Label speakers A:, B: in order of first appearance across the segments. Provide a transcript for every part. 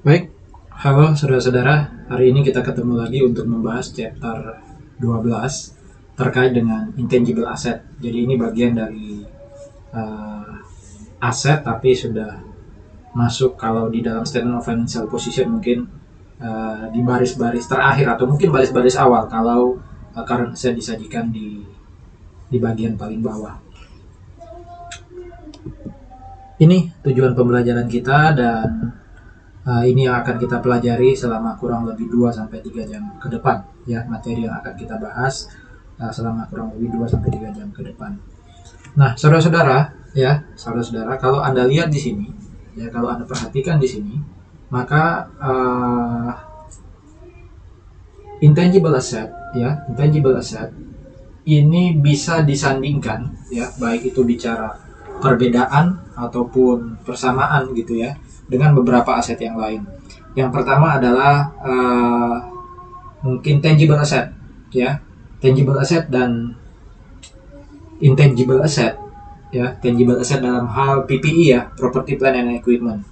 A: Baik, halo saudara-saudara. Hari ini kita ketemu lagi untuk membahas chapter 12 terkait dengan intangible asset. Jadi ini bagian dari aset tapi sudah masuk kalau di dalam statement of financial position mungkin di baris-baris terakhir atau mungkin baris-baris awal kalau current asset disajikan di bagian paling bawah. Ini tujuan pembelajaran kita dan ini yang akan kita pelajari selama kurang lebih 2-3 jam ke depan, ya, materi yang akan kita bahas selama kurang lebih 2-3 jam ke depan. Nah, saudara-saudara, kalau Anda lihat di sini, ya, kalau Anda perhatikan di sini, maka intangible asset ini bisa disandingkan, ya, baik itu bicara perbedaan ataupun persamaan gitu ya, dengan beberapa aset yang lain. Yang pertama adalah mungkin tangible asset, ya, tangible asset dan intangible asset, ya. Tangible asset dalam hal PPE, ya, property plant and equipment.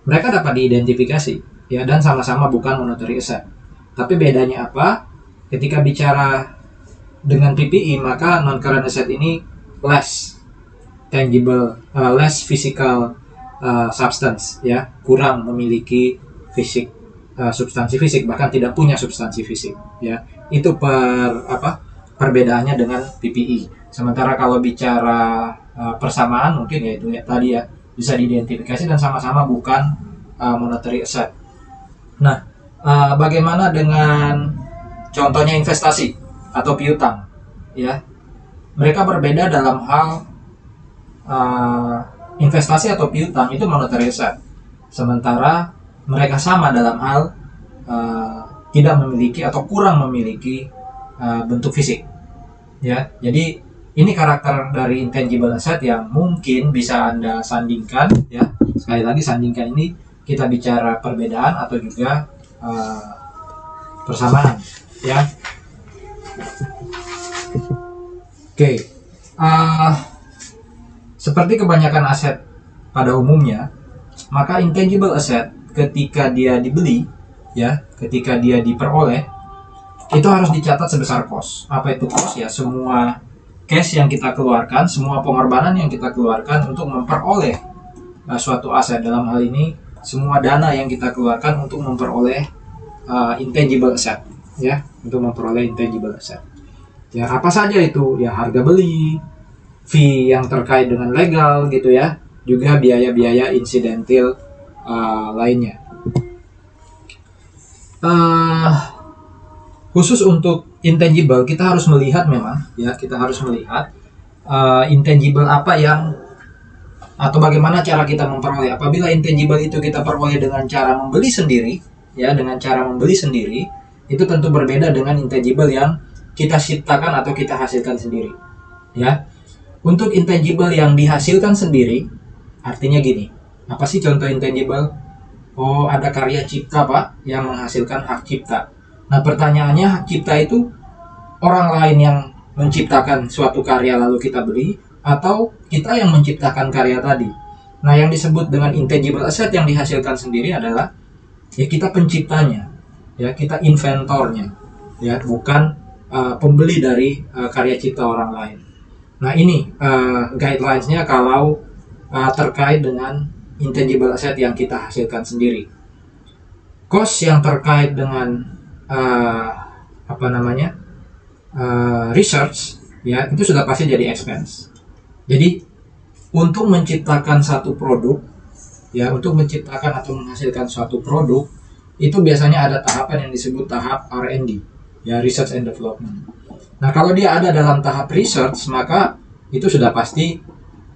A: Mereka dapat diidentifikasi, ya, dan sama-sama bukan monetary asset. Tapi bedanya apa? Ketika bicara dengan PPE, maka non current asset ini less tangible, less physical substance, ya, kurang memiliki fisik, substansi fisik, bahkan tidak punya substansi fisik, ya. Itu perbedaannya dengan PPE. Sementara kalau bicara persamaan mungkin yaitu ya tadi, ya, bisa diidentifikasi dan sama-sama bukan monetary asset. Nah, bagaimana dengan contohnya investasi atau piutang, ya? Mereka berbeda dalam hal investasi atau piutang itu monetary asset, sementara mereka sama dalam hal tidak memiliki atau kurang memiliki bentuk fisik, ya. Jadi ini karakter dari intangible asset yang mungkin bisa Anda sandingkan, ya. Sekali lagi, sandingkan ini kita bicara perbedaan atau juga persamaan, ya. Oke. Seperti kebanyakan aset pada umumnya, maka intangible asset ketika dia dibeli, ya, ketika dia diperoleh, itu harus dicatat sebesar cost. Apa itu cost? Ya, semua cash yang kita keluarkan, semua pengorbanan yang kita keluarkan untuk memperoleh suatu aset. Dalam hal ini, semua dana yang kita keluarkan untuk memperoleh intangible asset, ya, untuk memperoleh intangible asset. Ya, apa saja itu? Ya, harga beli, fee yang terkait dengan legal gitu, ya, juga biaya-biaya insidental lainnya. Khusus untuk intangible kita harus melihat memang, ya, kita harus melihat intangible apa yang atau bagaimana cara kita memperoleh. Apabila intangible itu kita peroleh dengan cara membeli sendiri, ya, dengan cara membeli sendiri, itu tentu berbeda dengan intangible yang kita ciptakan atau kita hasilkan sendiri, ya. Untuk intangible yang dihasilkan sendiri, artinya gini, apa sih contoh intangible? Oh, ada karya cipta, Pak, yang menghasilkan hak cipta. Nah, pertanyaannya, hak cipta itu orang lain yang menciptakan suatu karya lalu kita beli, atau kita yang menciptakan karya tadi? Nah, yang disebut dengan intangible asset yang dihasilkan sendiri adalah, ya, kita penciptanya, ya, kita inventornya, ya, bukan pembeli dari karya cipta orang lain. Nah, ini guidelines-nya kalau terkait dengan intangible asset yang kita hasilkan sendiri. Cost yang terkait dengan research, ya, itu sudah pasti jadi expense. Jadi untuk menciptakan satu produk, ya, untuk menciptakan atau menghasilkan suatu produk, itu biasanya ada tahapan yang disebut tahap R&D, ya, research and development. Nah, kalau dia ada dalam tahap research, maka itu sudah pasti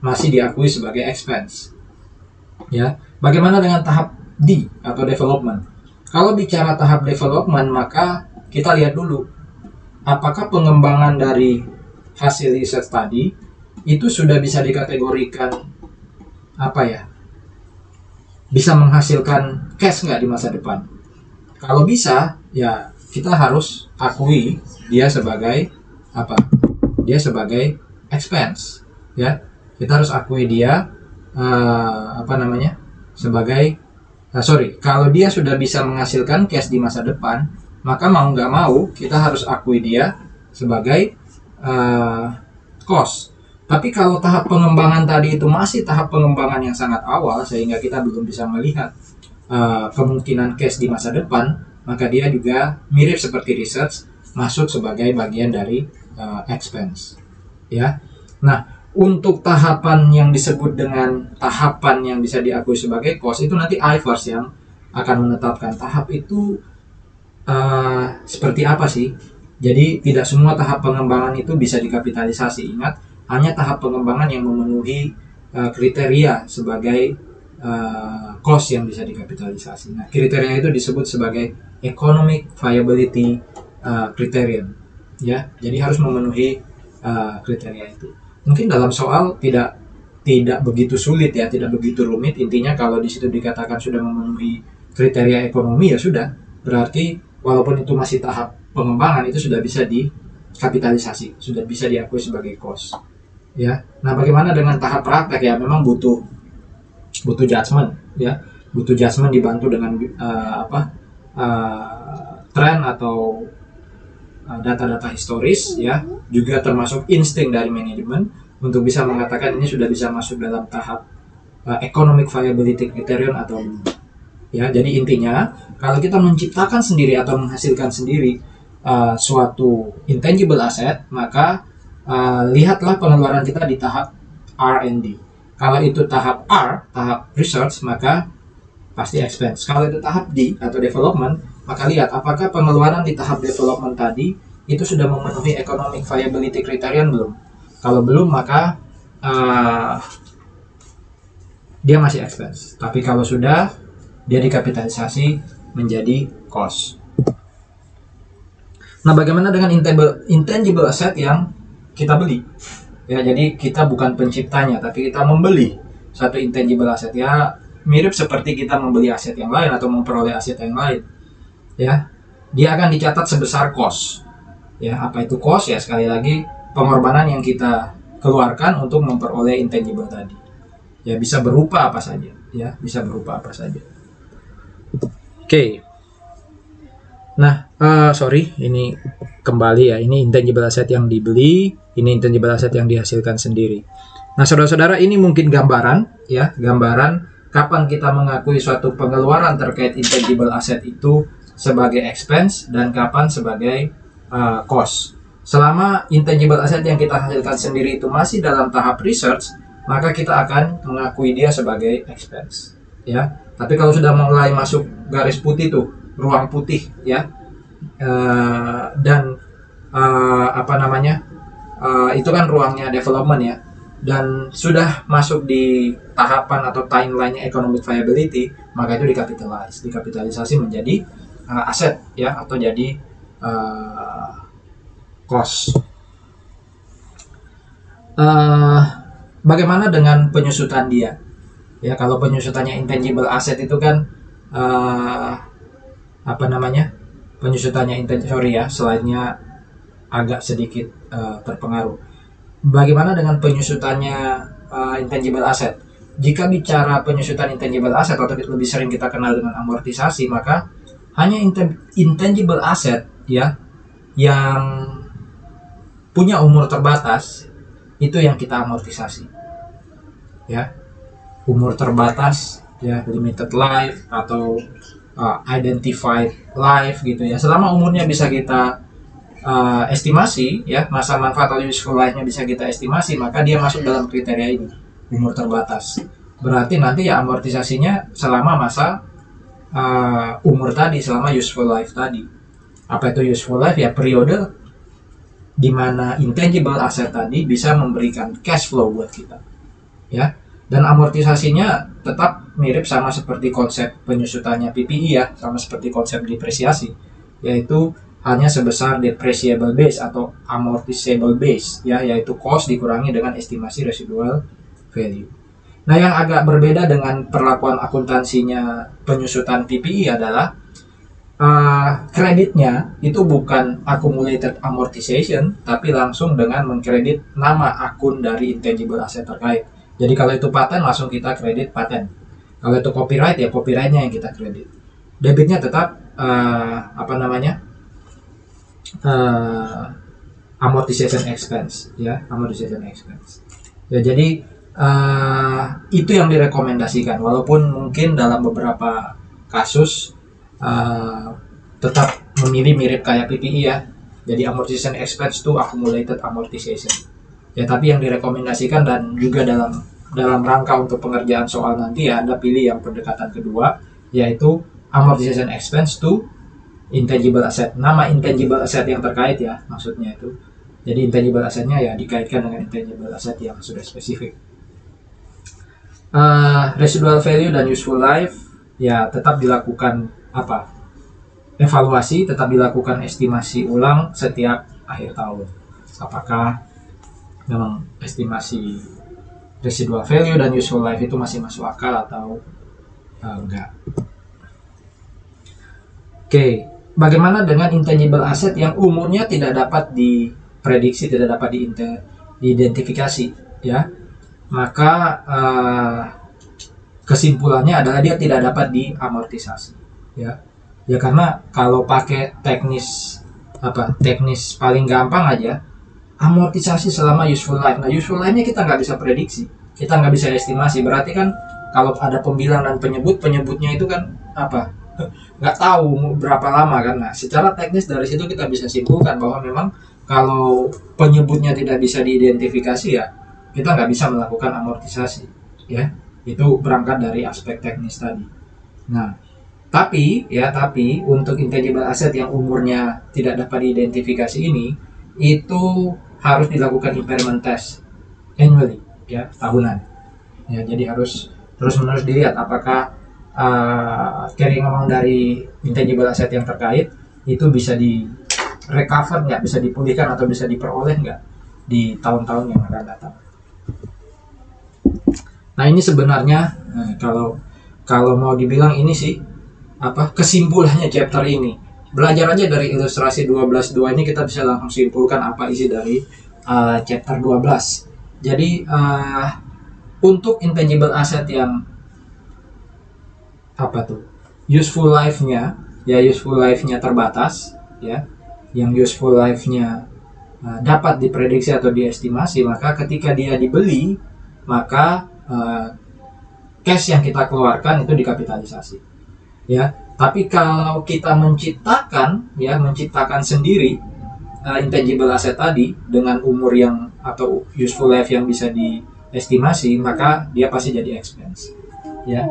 A: masih diakui sebagai expense, ya. Bagaimana dengan tahap D atau development? Kalau bicara tahap development, maka kita lihat dulu apakah pengembangan dari hasil research tadi itu sudah bisa dikategorikan bisa menghasilkan cash nggak di masa depan. Kalau bisa, ya, kita harus akui dia sebagai expense, ya. Kita harus akui dia sebagai kalau dia sudah bisa menghasilkan cash di masa depan, maka mau nggak mau kita harus akui dia sebagai cost. Tapi kalau tahap pengembangan tadi itu masih tahap pengembangan yang sangat awal, sehingga kita belum bisa melihat kemungkinan cash di masa depan, maka dia juga mirip seperti research, masuk sebagai bagian dari expense. Ya, nah untuk tahapan yang disebut dengan tahapan yang bisa diakui sebagai cost itu nanti Ivers yang akan menetapkan tahap itu seperti apa sih. Jadi tidak semua tahap pengembangan itu bisa dikapitalisasi. Ingat, hanya tahap pengembangan yang memenuhi kriteria sebagai cost yang bisa dikapitalisasi. Nah, kriteria itu disebut sebagai economic viability criterion. Ya, jadi harus memenuhi kriteria itu. Mungkin dalam soal tidak begitu sulit ya, tidak begitu rumit. Intinya kalau di situ dikatakan sudah memenuhi kriteria ekonomi, ya sudah, berarti walaupun itu masih tahap pengembangan, itu sudah bisa dikapitalisasi, sudah bisa diakui sebagai cost. Ya, nah bagaimana dengan tahap praktek ya? Memang butuh judgement ya, butuh judgement dibantu dengan tren atau data-data historis ya, juga termasuk insting dari manajemen untuk bisa mengatakan ini sudah bisa masuk dalam tahap economic viability criterion atau belum. Ya, jadi intinya kalau kita menciptakan sendiri atau menghasilkan sendiri suatu intangible asset, maka lihatlah pengeluaran kita di tahap R&D. Kalau itu tahap R, tahap research, maka pasti expense. Kalau itu tahap D atau development, maka lihat apakah pengeluaran di tahap development tadi itu sudah memenuhi economic viability criterion belum. Kalau belum, maka dia masih expense. Tapi kalau sudah, dia dikapitalisasi menjadi cost. Nah, bagaimana dengan intangible asset yang kita beli? Ya, jadi kita bukan penciptanya, tapi kita membeli satu intangible asset. Ya, mirip seperti kita membeli aset yang lain atau memperoleh aset yang lain. Ya, dia akan dicatat sebesar cost. Ya, apa itu cost? Ya, sekali lagi pengorbanan yang kita keluarkan untuk memperoleh intangible tadi. Ya, bisa berupa apa saja. Ya, bisa berupa apa saja. Oke. Nah, ini kembali ya. Ini intangible asset yang dibeli, ini intangible asset yang dihasilkan sendiri. Nah, saudara-saudara, ini mungkin gambaran ya, gambaran kapan kita mengakui suatu pengeluaran terkait intangible asset itu sebagai expense dan kapan sebagai cost. Selama intangible asset yang kita hasilkan sendiri itu masih dalam tahap research, maka kita akan mengakui dia sebagai expense. Ya, tapi kalau sudah mulai masuk garis putih tuh, ruang putih ya, dan itu kan ruangnya development ya, dan sudah masuk di tahapan atau timeline-nya economic viability, maka itu dikapitalisasi menjadi aset ya, atau jadi cost. Bagaimana dengan penyusutan dia? Ya, kalau penyusutannya intangible asset itu kan penyusutannya slide-nya agak sedikit terpengaruh. Bagaimana dengan penyusutannya intangible asset? Jika bicara penyusutan intangible asset atau lebih sering kita kenal dengan amortisasi, maka hanya intangible asset ya yang punya umur terbatas itu yang kita amortisasi. Ya, umur terbatas ya, limited life atau identified life gitu ya. Selama umurnya bisa kita estimasi ya, masa manfaat atau useful life-nya bisa kita estimasi, maka dia masuk dalam kriteria ini, umur terbatas. Berarti nanti ya amortisasinya selama masa umur tadi, selama useful life tadi. Apa itu useful life? Ya, periode di mana intangible asset tadi bisa memberikan cash flow buat kita. Ya. Dan amortisasinya tetap mirip sama seperti konsep penyusutannya PPI ya, sama seperti konsep depresiasi, yaitu hanya sebesar depreciable base atau amortizable base ya, yaitu cost dikurangi dengan estimasi residual value. Nah, yang agak berbeda dengan perlakuan akuntansinya penyusutan PPI adalah kreditnya itu bukan accumulated amortization, tapi langsung dengan mengkredit nama akun dari intangible asset terkait. Jadi kalau itu paten, langsung kita kredit paten. Kalau itu copyright ya copyrightnya yang kita kredit. Debitnya tetap uh, amortization expense ya, amortization expense. Ya jadi itu yang direkomendasikan, walaupun mungkin dalam beberapa kasus tetap memilih mirip kayak PPI ya. Jadi amortization expense to accumulated amortization. Ya tapi yang direkomendasikan dan juga dalam rangka untuk pengerjaan soal nanti ya Anda pilih yang pendekatan kedua, yaitu amortization expense to intangible asset. Nama intangible asset yang terkait ya maksudnya itu. Jadi intangible assetnya ya dikaitkan dengan intangible asset yang sudah spesifik. Residual value dan useful life ya tetap dilakukan evaluasi, tetap dilakukan estimasi ulang setiap akhir tahun. Apakah memang estimasi residual value dan useful life itu masih masuk akal atau enggak. Oke, bagaimana dengan intangible asset yang umurnya tidak dapat diprediksi, tidak dapat diidentifikasi ya? Maka kesimpulannya adalah dia tidak dapat diamortisasi ya. Ya karena kalau pakai teknis paling gampang aja, amortisasi selama useful life. Nah useful life-nya kita nggak bisa prediksi, kita nggak bisa estimasi. Berarti kan kalau ada pembilang dan penyebutnya itu kan nggak tahu berapa lama kan. Nah secara teknis dari situ kita bisa simpulkan bahwa memang kalau penyebutnya tidak bisa diidentifikasi ya kita nggak bisa melakukan amortisasi ya. Itu berangkat dari aspek teknis tadi. Nah tapi untuk intangible asset yang umurnya tidak dapat diidentifikasi ini, itu harus dilakukan impairment test annually ya, tahunan ya. Jadi harus terus-menerus dilihat apakah carrying amount dari intangible asset yang terkait itu bisa di recover nggak, bisa dipulihkan atau bisa diperoleh nggak di tahun-tahun yang akan datang. Nah ini sebenarnya kalau mau dibilang ini sih kesimpulannya chapter ini. Belajar aja dari ilustrasi 12.2 ini kita bisa langsung simpulkan apa isi dari chapter 12. Jadi untuk intangible asset yang useful life-nya terbatas ya, yang useful life-nya dapat diprediksi atau diestimasi, maka ketika dia dibeli maka cash yang kita keluarkan itu dikapitalisasi ya. Tapi kalau kita menciptakan sendiri intangible asset tadi dengan umur yang atau useful life yang bisa diestimasi, maka dia pasti jadi expense ya.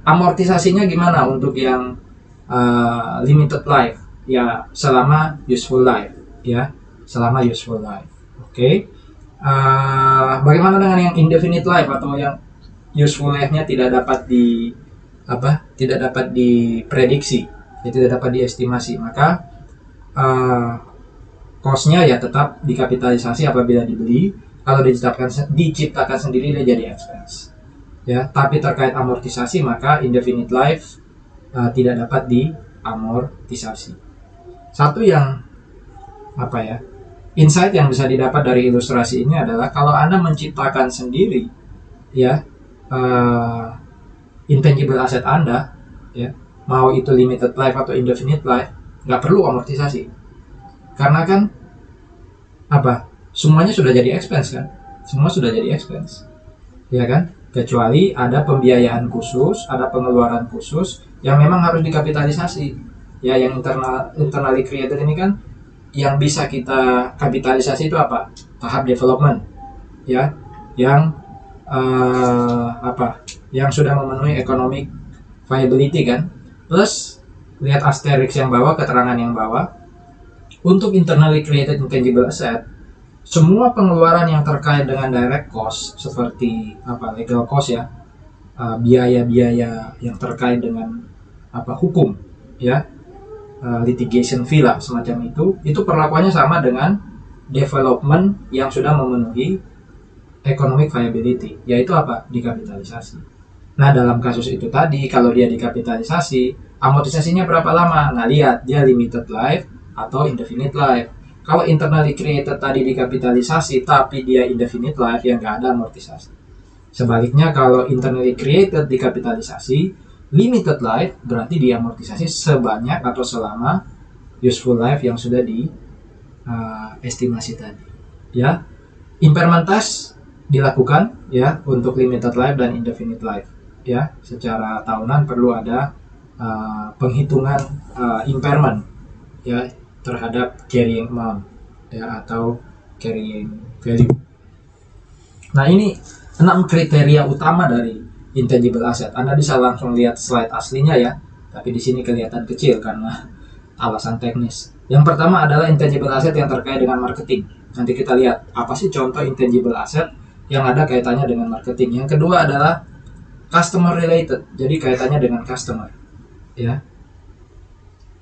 A: Amortisasinya gimana untuk yang limited life ya, selama useful life ya, selama useful life. Oke. Bagaimana dengan yang indefinite life atau yang useful life-nya tidak dapat diprediksi, tidak dapat diestimasi, maka cost-nya ya tetap dikapitalisasi apabila dibeli. Kalau diciptakan sendiri dia jadi expense ya. Tapi terkait amortisasi maka indefinite life tidak dapat diamortisasi. Satu yang insight yang bisa didapat dari ilustrasi ini adalah kalau Anda menciptakan sendiri ya intangible asset Anda ya, mau itu limited life atau indefinite life, nggak perlu amortisasi karena kan semuanya sudah jadi expense kan, semua sudah jadi expense ya kan, kecuali ada pembiayaan khusus, ada pengeluaran khusus yang memang harus dikapitalisasi ya. Yang internally created ini kan yang bisa kita kapitalisasi itu tahap development ya, yang yang sudah memenuhi economic viability kan. Plus lihat asterisk yang bawah, keterangan yang bawah, untuk internally created intangible asset semua pengeluaran yang terkait dengan direct cost seperti legal cost ya, biaya-biaya yang terkait dengan hukum ya, litigation fee lah semacam itu perlakuannya sama dengan development yang sudah memenuhi economic viability, yaitu dikapitalisasi. Nah dalam kasus itu tadi kalau dia dikapitalisasi, amortisasinya berapa lama? Nah lihat dia limited life atau indefinite life. Kalau internally created tadi dikapitalisasi tapi dia indefinite life, yang nggak ada amortisasi Sebaliknya kalau internally created dikapitalisasi, limited life berarti diamortisasi sebanyak atau selama useful life yang sudah di estimasi tadi. Ya, impairment test dilakukan ya untuk limited life dan indefinite life. Ya, secara tahunan perlu ada penghitungan impairment ya terhadap carrying amount ya atau carrying value. Nah, ini 6 kriteria utama dari intangible asset. Anda bisa langsung lihat slide aslinya ya, tapi di sini kelihatan kecil karena alasan teknis. Yang pertama adalah intangible asset yang terkait dengan marketing. Nanti kita lihat apa sih contoh intangible asset yang ada kaitannya dengan marketing. Yang kedua adalah customer related, jadi kaitannya dengan customer. Ya.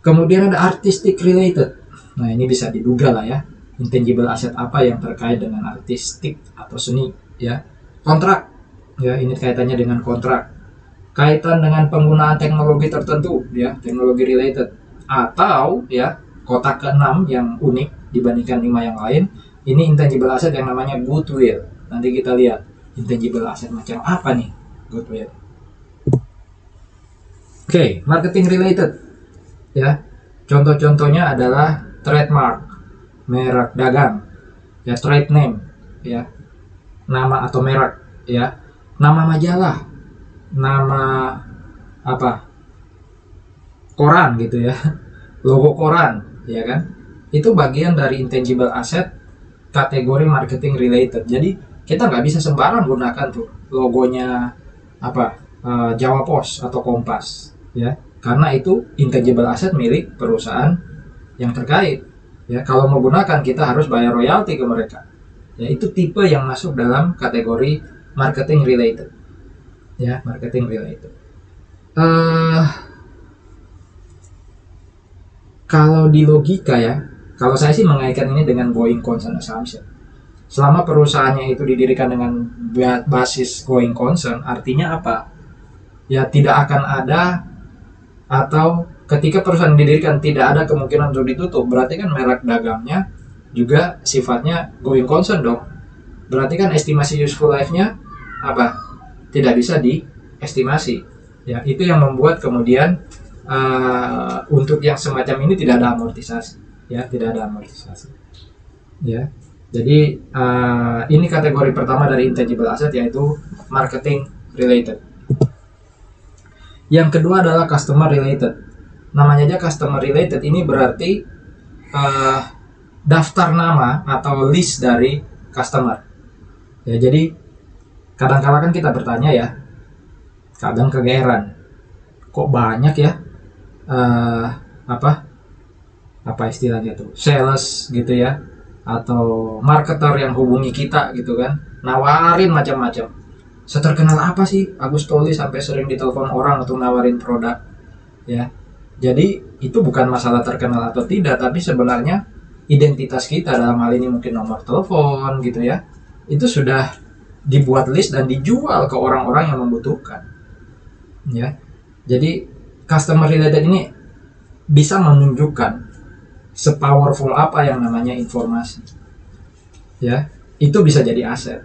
A: Kemudian ada artistic related. Nah, ini bisa diduga lah ya, intangible asset apa yang terkait dengan artistik atau seni ya. Kontrak ya, ini kaitannya dengan kontrak. Kaitan dengan penggunaan teknologi tertentu ya, teknologi related. Atau ya, kotak ke-6 yang unik dibandingkan 5 yang lain, ini intangible asset yang namanya goodwill. Nanti kita lihat intangible asset macam apa nih goodwill. Oke, marketing related ya. Contoh-contohnya adalah trademark, merek dagang, ya, trade name, ya, nama atau merek, ya, nama majalah, nama apa, koran gitu ya, logo koran, ya kan, itu bagian dari intangible asset kategori marketing related. Jadi kita nggak bisa sembarang gunakan tuh logonya apa, Jawa Pos atau Kompas, ya, karena itu intangible asset milik perusahaan yang terkait. Ya, kalau mau gunakan kita harus bayar royalti ke mereka. Ya, itu tipe yang masuk dalam kategori marketing related. Ya, marketing related. Kalau di logika ya, kalau saya sih mengaitkan ini dengan going concern assumption. Selama perusahaannya itu didirikan dengan basis going concern, artinya apa? Ya, tidak akan ada, atau ketika perusahaan didirikan tidak ada kemungkinan untuk ditutup, berarti kan merek dagangnya juga sifatnya going concern dong. Berarti kan estimasi useful life-nya apa? Tidak bisa diestimasi. Ya, itu yang membuat kemudian untuk yang semacam ini tidak ada amortisasi. Ya, tidak ada amortisasi. Ya, jadi ini kategori pertama dari intangible asset, yaitu marketing related. Yang kedua adalah customer related. Namanya aja customer related, ini berarti daftar nama atau list dari customer. Ya, jadi kadang-kala kan kita bertanya ya, kadang kegeeran, kok banyak ya apa istilahnya tuh, sales gitu ya, atau marketer yang hubungi kita gitu kan, nawarin macam-macam. Seterkenal apa sih Agus Toli sampai sering ditelepon orang untuk nawarin produk ya. Jadi itu bukan masalah terkenal atau tidak, tapi sebenarnya identitas kita, dalam hal ini mungkin nomor telepon gitu ya, itu sudah dibuat list dan dijual ke orang-orang yang membutuhkan ya. Jadi customer related ini bisa menunjukkan sepowerful apa yang namanya informasi ya. Itu bisa jadi aset.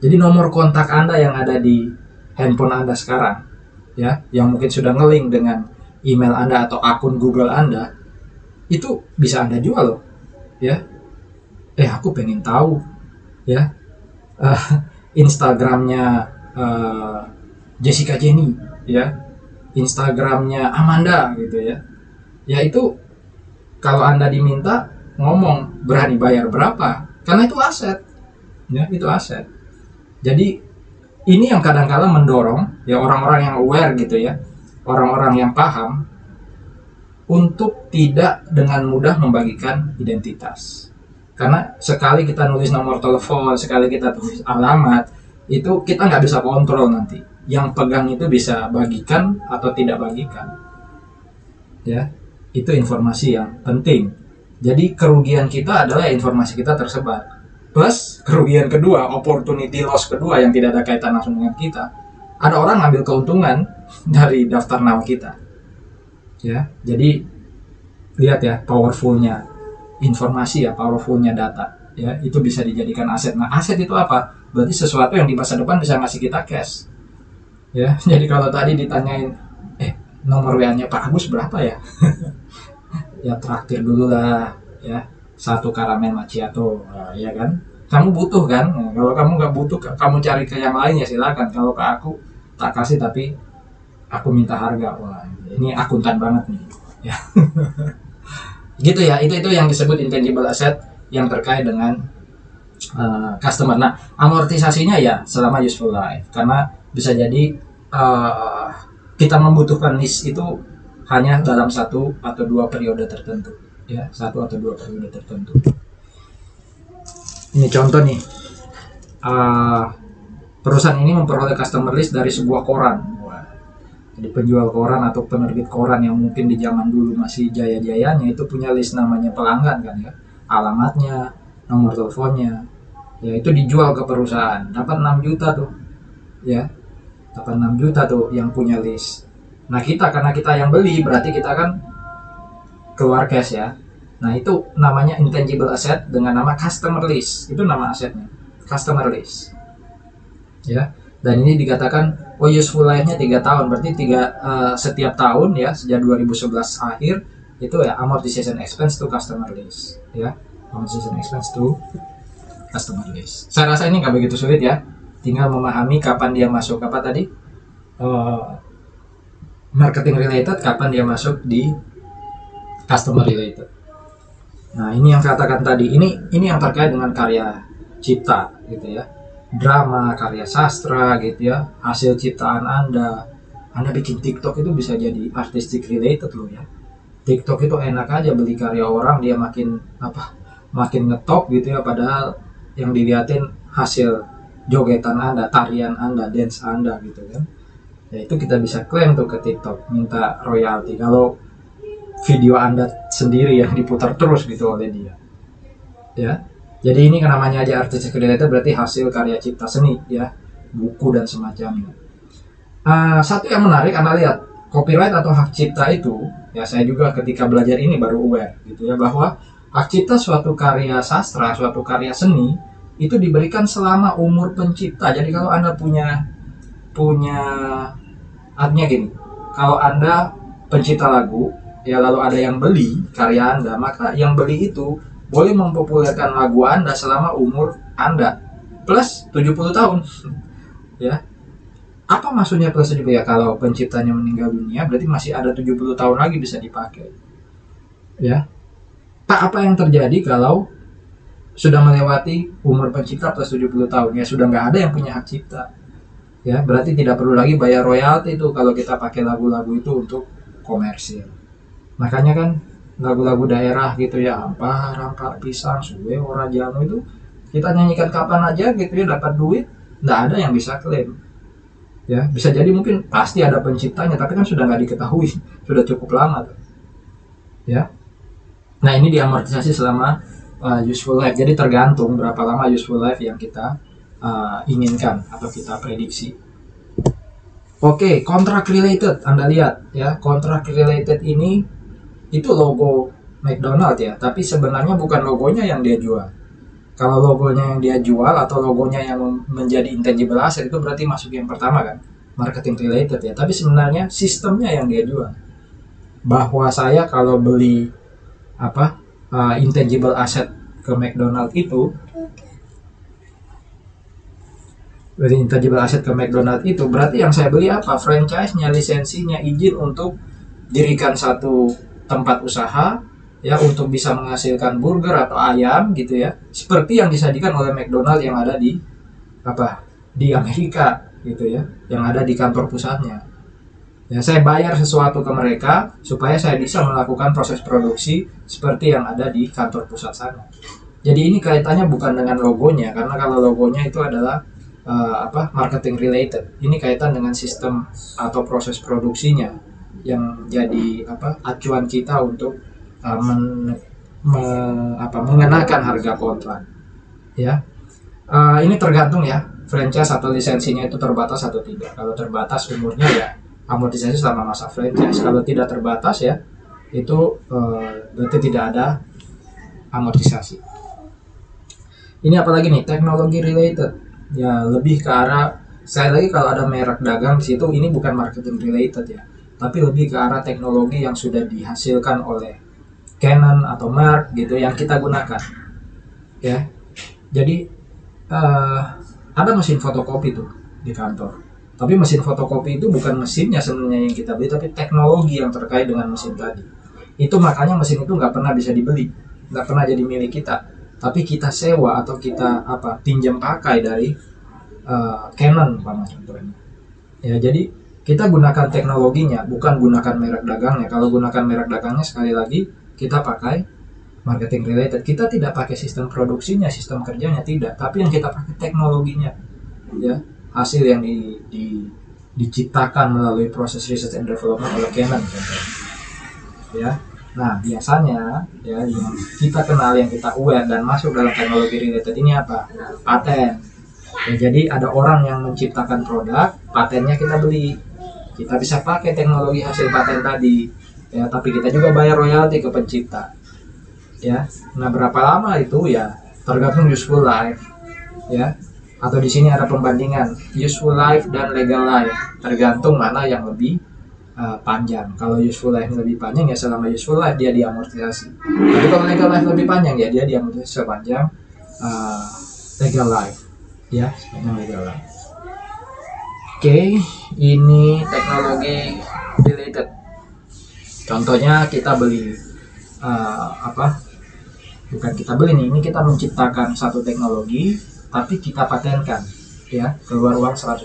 A: Jadi nomor kontak Anda yang ada di handphone Anda sekarang ya, yang mungkin sudah nge-link dengan email Anda atau akun Google Anda, itu bisa Anda jual loh ya. Aku pengen tahu ya Instagramnya Jessica Jenny ya, Instagramnya Amanda gitu ya. Ya, itu kalau Anda diminta ngomong, berani bayar berapa, karena itu aset ya, itu aset. Jadi ini yang kadang-kala mendorong ya orang-orang yang aware gitu ya, orang-orang yang paham, untuk tidak dengan mudah membagikan identitas. Karena sekali kita nulis nomor telepon, sekali kita tulis alamat, itu kita nggak bisa kontrol nanti. Yang pegang itu bisa bagikan atau tidak bagikan. Ya, itu informasi yang penting. Jadi kerugian kita adalah informasi kita tersebar. Plus kerugian kedua, opportunity loss kedua yang tidak ada kaitan langsung dengan kita, ada orang ngambil keuntungan dari daftar nama kita. Ya, jadi lihat ya powerfulnya informasi ya, powerfulnya data ya, itu bisa dijadikan aset. Nah, aset itu apa? berarti sesuatu yang di masa depan bisa ngasih kita cash. Ya, jadi kalau tadi ditanyain, nomor WA-nya Pak Agus berapa ya? Ya traktir dulu lah, ya, 1 karamen macchiato, nah, ya kan? Kamu butuh kan? Nah, kalau kamu nggak butuh, kamu cari ke yang lain ya silakan. Kalau ke aku tak kasih tapi aku minta harga. Wah, ini akuntan banget nih. Ya. Gitu ya, itu yang disebut intangible asset yang terkait dengan customer. Nah, amortisasinya ya selama useful life, karena bisa jadi kita membutuhkan list itu hanya dalam 1 atau 2 periode tertentu, ya, 1 atau 2 periode tertentu. Ini contoh nih, perusahaan ini memperoleh customer list dari sebuah koran. Jadi penjual koran atau penerbit koran yang mungkin di zaman dulu masih jaya-jayanya itu punya list namanya pelanggan kan ya, alamatnya, nomor teleponnya, ya itu dijual ke perusahaan, dapat 6 juta tuh, ya, dapat 6 juta tuh yang punya list. Nah kita, karena kita yang beli, berarti kita kan keluar cash ya. Nah itu namanya intangible asset dengan nama customer list, itu nama asetnya, customer list, ya. Dan ini dikatakan useful life-nya 3 tahun, berarti setiap tahun ya, sejak 2011 akhir itu ya amortization expense to customer list, ya, amortization expense to customer list. Saya rasa ini nggak begitu sulit ya, tinggal memahami kapan dia masuk apa tadi, marketing related, kapan dia masuk di customer related. Nah ini yang saya katakan tadi, ini yang terkait dengan karya cipta gitu ya, drama, karya sastra gitu ya, hasil ciptaan Anda bikin TikTok itu bisa jadi artistic related loh ya. TikTok itu enak aja beli karya orang, dia makin ngetop gitu ya, padahal yang dilihatin hasil jogetan Anda, tarian Anda, dance Anda gitu kan. Ya itu kita bisa klaim tuh ke TikTok, minta royalti kalau video Anda sendiri yang diputar terus gitu oleh dia. Ya. Jadi ini namanya aja artistic related, berarti hasil karya cipta seni ya, buku dan semacamnya. Satu yang menarik Anda lihat, copyright atau hak cipta itu ya, saya juga ketika belajar ini baru aware gitu ya, bahwa hak cipta suatu karya sastra, suatu karya seni itu diberikan selama umur pencipta. Jadi kalau Anda punya artinya gini, kalau Anda pencipta lagu ya, lalu ada yang beli karya Anda, maka yang beli itu boleh mempopulerkan lagu Anda selama umur Anda plus 70 tahun. Ya. Apa maksudnya plus 70 ya? Kalau penciptanya meninggal dunia berarti masih ada 70 tahun lagi bisa dipakai. Ya. Apa yang terjadi kalau sudah melewati umur pencipta plus 70 tahun? Ya sudah nggak ada yang punya hak cipta. Ya, berarti tidak perlu lagi bayar royalti itu kalau kita pakai lagu-lagu itu untuk komersil. Makanya kan lagu-lagu daerah gitu ya, rangka pisang, suwe, ora jamu itu kita nyanyikan kapan aja gitu ya, dapat duit, nggak ada yang bisa klaim. Ya, bisa jadi mungkin pasti ada penciptanya, tapi kan sudah nggak diketahui, sudah cukup lama tuh. Ya. Nah ini diamortisasi selama useful life, jadi tergantung berapa lama useful life yang kita inginkan atau kita prediksi. Oke, contract related, Anda lihat ya, contract related ini itu logo McDonald ya, tapi sebenarnya bukan logonya yang dia jual. Kalau logonya yang dia jual atau logonya yang menjadi intangible asset itu berarti masuk yang pertama kan, marketing related ya, tapi sebenarnya sistemnya yang dia jual. Bahwa saya kalau beli intangible asset ke McDonald itu, beli intangible asset ke McDonald itu berarti yang saya beli apa? Franchise-nya, lisensinya, izin untuk dirikan satu tempat usaha ya, untuk bisa menghasilkan burger atau ayam gitu ya, seperti yang disajikan oleh McDonald yang ada di Amerika gitu ya, yang ada di kantor pusatnya. Ya, saya bayar sesuatu ke mereka supaya saya bisa melakukan proses produksi seperti yang ada di kantor pusat sana. Jadi ini kaitannya bukan dengan logonya, karena kalau logonya itu adalah marketing related. Ini kaitan dengan sistem atau proses produksinya yang jadi acuan kita untuk mengenakan harga kontrak. Ya, ini tergantung ya, franchise atau lisensinya itu terbatas atau tidak. Kalau terbatas umurnya ya amortisasi selama masa franchise. Kalau tidak terbatas ya itu berarti tidak ada amortisasi. Ini apalagi nih, teknologi related. Ya lebih ke arah, saya lagi kalau ada merek dagang di situ, ini bukan marketing related ya, tapi lebih ke arah teknologi yang sudah dihasilkan oleh Canon atau Merck gitu yang kita gunakan ya. Jadi eh, ada mesin fotokopi tuh di kantor, tapi mesin fotokopi itu bukan mesinnya sebenarnya yang kita beli, tapi teknologi yang terkait dengan mesin tadi. Itu makanya mesin itu nggak pernah bisa dibeli, nggak pernah jadi milik kita, tapi kita sewa atau kita apa pinjam pakai dari Canon pada contohnya. Ya jadi kita gunakan teknologinya, bukan gunakan merek dagangnya. Kalau gunakan merek dagangnya, sekali lagi kita pakai marketing related. Kita tidak pakai sistem produksinya, sistem kerjanya tidak, tapi yang kita pakai teknologinya, ya hasil yang diciptakan melalui proses research and development oleh Canon contohnya. Ya, nah biasanya ya yang kita kenal, yang kita aware dan masuk dalam teknologi related ini apa? Paten. Ya, jadi ada orang yang menciptakan produk, patennya kita beli, kita bisa pakai teknologi hasil paten tadi, ya tapi kita juga bayar royalti ke pencipta. Ya, nah berapa lama itu ya tergantung useful life, ya. Atau di sini ada pembandingan useful life dan legal life, tergantung mana yang lebih panjang. Kalau useful life lebih panjang ya selama useful life dia diamortisasi. Tapi kalau legal life lebih panjang ya dia diamortisasi sepanjang legal life, ya sepanjang legal life. Oke, ini teknologi related. Contohnya kita beli bukan kita beli nih, ini kita menciptakan satu teknologi tapi kita patenkan, ya keluar uang 180,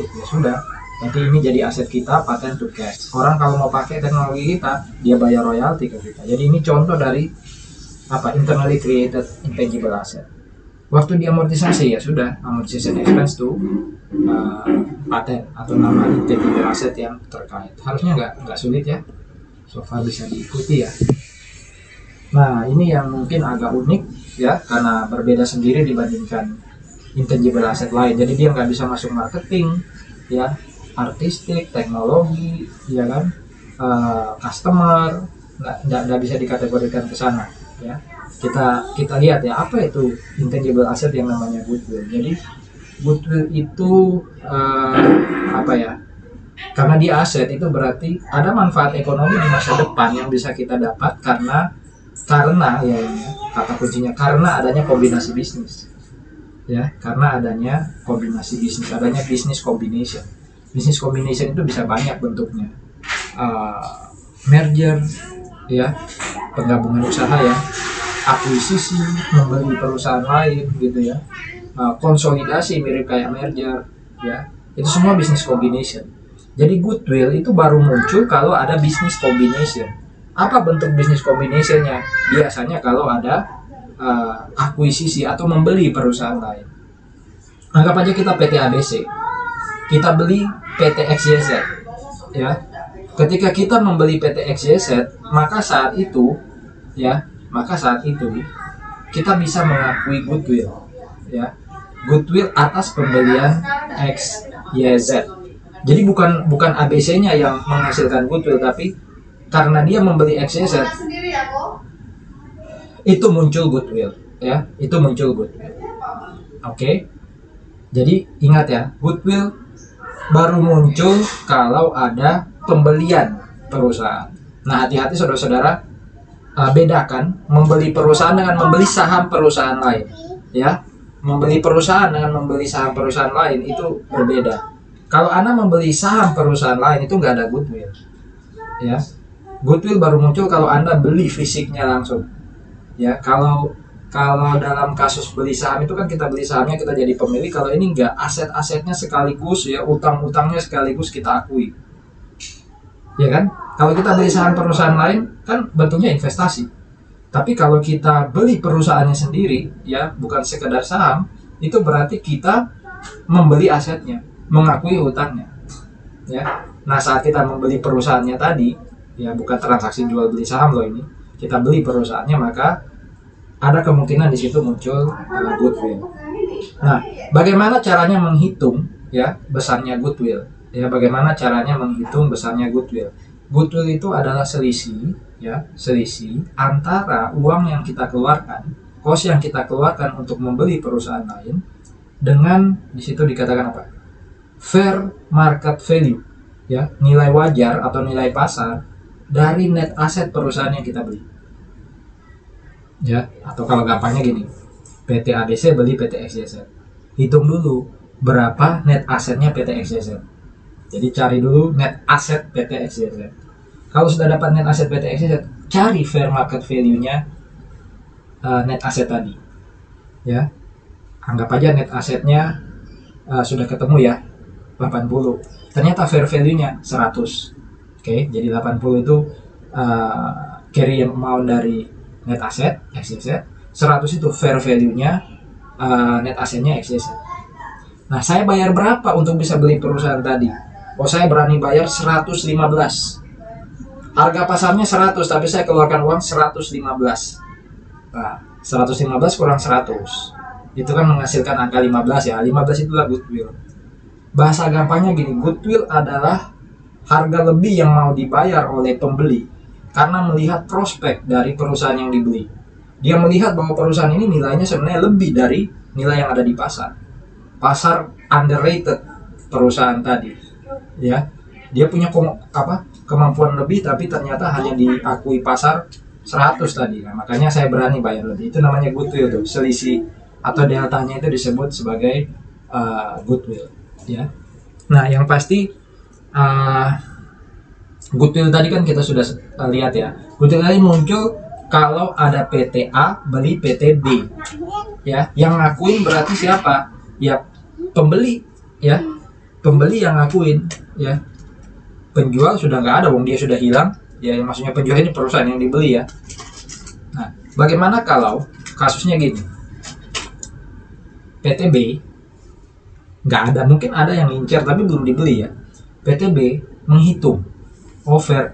A: ya sudah, nanti ini jadi aset kita, paten to cash. Orang kalau mau pakai teknologi kita, dia bayar royalti ke kita. Jadi ini contoh dari internally created intangible asset. Waktu diamortisasi ya sudah, amortization expense to paten atau nama intangible asset yang terkait. Harusnya nggak sulit ya, so far bisa diikuti ya. Nah ini yang mungkin agak unik ya, karena berbeda sendiri dibandingkan intangible asset lain. Jadi dia nggak bisa masuk marketing, ya, artistik, teknologi, ya kan, customer, nggak bisa dikategorikan ke sana. Ya, kita lihat ya apa itu intangible asset yang namanya goodwill. Jadi goodwill itu karena dia aset itu berarti ada manfaat ekonomi di masa depan yang bisa kita dapat karena ya kata kuncinya karena adanya kombinasi bisnis, ya karena adanya kombinasi bisnis, adanya business combination. Business combination itu bisa banyak bentuknya, merger, ya penggabungan usaha, ya akuisisi, membeli perusahaan lain gitu ya, konsolidasi mirip kayak merger, ya itu semua business combination. Jadi goodwill itu baru muncul kalau ada business combination. Apa bentuk business combinationnya? Biasanya kalau ada akuisisi atau membeli perusahaan lain. Anggap aja kita PT ABC, kita beli PT XYZ, ya. Ketika kita membeli PT XYZ, maka saat itu kita bisa mengakui goodwill, ya, goodwill atas pembelian XYZ. Jadi bukan ABC-nya yang menghasilkan goodwill, tapi karena dia membeli XYZ itu muncul goodwill, ya itu muncul goodwill. Oke. Jadi ingat ya, goodwill baru muncul kalau ada pembelian perusahaan. Nah hati-hati saudara-saudara, bedakan membeli perusahaan dengan membeli saham perusahaan lain, ya. Membeli perusahaan dengan membeli saham perusahaan lain itu berbeda. Kalau Anda membeli saham perusahaan lain itu nggak ada goodwill, ya. Goodwill baru muncul kalau Anda beli fisiknya langsung. Ya, kalau dalam kasus beli saham itu kan kita beli sahamnya, kita jadi pemilik. Kalau ini enggak, aset-asetnya sekaligus, ya, utang-utangnya sekaligus kita akui. Ya kan? Kalau kita beli saham perusahaan lain kan bentuknya investasi. Tapi kalau kita beli perusahaannya sendiri, ya, bukan sekedar saham, itu berarti kita membeli asetnya, mengakui utangnya. Ya. Nah, saat kita membeli perusahaannya tadi, ya bukan transaksi jual beli saham loh ini, kita beli perusahaannya, maka ada kemungkinan di situ muncul goodwill. Nah, bagaimana caranya menghitung ya besarnya goodwill? Ya, bagaimana caranya menghitung besarnya goodwill? Goodwill itu adalah selisih antara uang yang kita keluarkan, cost yang kita keluarkan untuk membeli perusahaan lain, dengan di situ dikatakan apa? Fair market value, ya, nilai wajar atau nilai pasar dari net aset perusahaan yang kita beli. Ya, atau kalau gampangnya gini, PT ABC beli PT XYZ. Hitung dulu berapa net asetnya PT XYZ. Jadi cari dulu net aset PT XYZ. Kalau sudah dapat net aset PT XYZ, cari fair market value-nya net aset tadi. Ya. Anggap aja net asetnya sudah ketemu ya, 80. Ternyata fair value-nya 100. Oke, jadi 80 itu carry amount dari net asset XYZ. 100 itu fair value-nya net asetnya XYZ. Nah, saya bayar berapa untuk bisa beli perusahaan tadi? Oh, saya berani bayar 115. Harga pasarnya 100, tapi saya keluarkan uang 115. Nah, 115 kurang 100. Itu kan menghasilkan angka 15 ya. 15 itulah goodwill. Bahasa gampangnya gini, goodwill adalah harga lebih yang mau dibayar oleh pembeli karena melihat prospek dari perusahaan yang dibeli. Dia melihat bahwa perusahaan ini nilainya sebenarnya lebih dari nilai yang ada di pasar. Pasar underrated perusahaan tadi, ya. Dia punya kemampuan lebih, tapi ternyata hanya diakui pasar 100 tadi. Nah, makanya saya berani bayar lebih. Itu namanya goodwill tuh. Selisih atau deltanya itu disebut sebagai goodwill, ya. Nah, yang pasti goodwill tadi kan kita sudah lihat ya. Goodwill tadi muncul kalau ada PT A beli PT B, ya. Yang ngakuin berarti siapa? Ya, pembeli, ya. Pembeli yang ngakuin, ya. Penjual sudah nggak ada, wong dia sudah hilang, ya. Maksudnya penjual ini perusahaan yang dibeli, ya. Nah, bagaimana kalau kasusnya gini? PT B nggak ada, mungkin ada yang ngincer tapi belum dibeli, ya. PT B menghitung,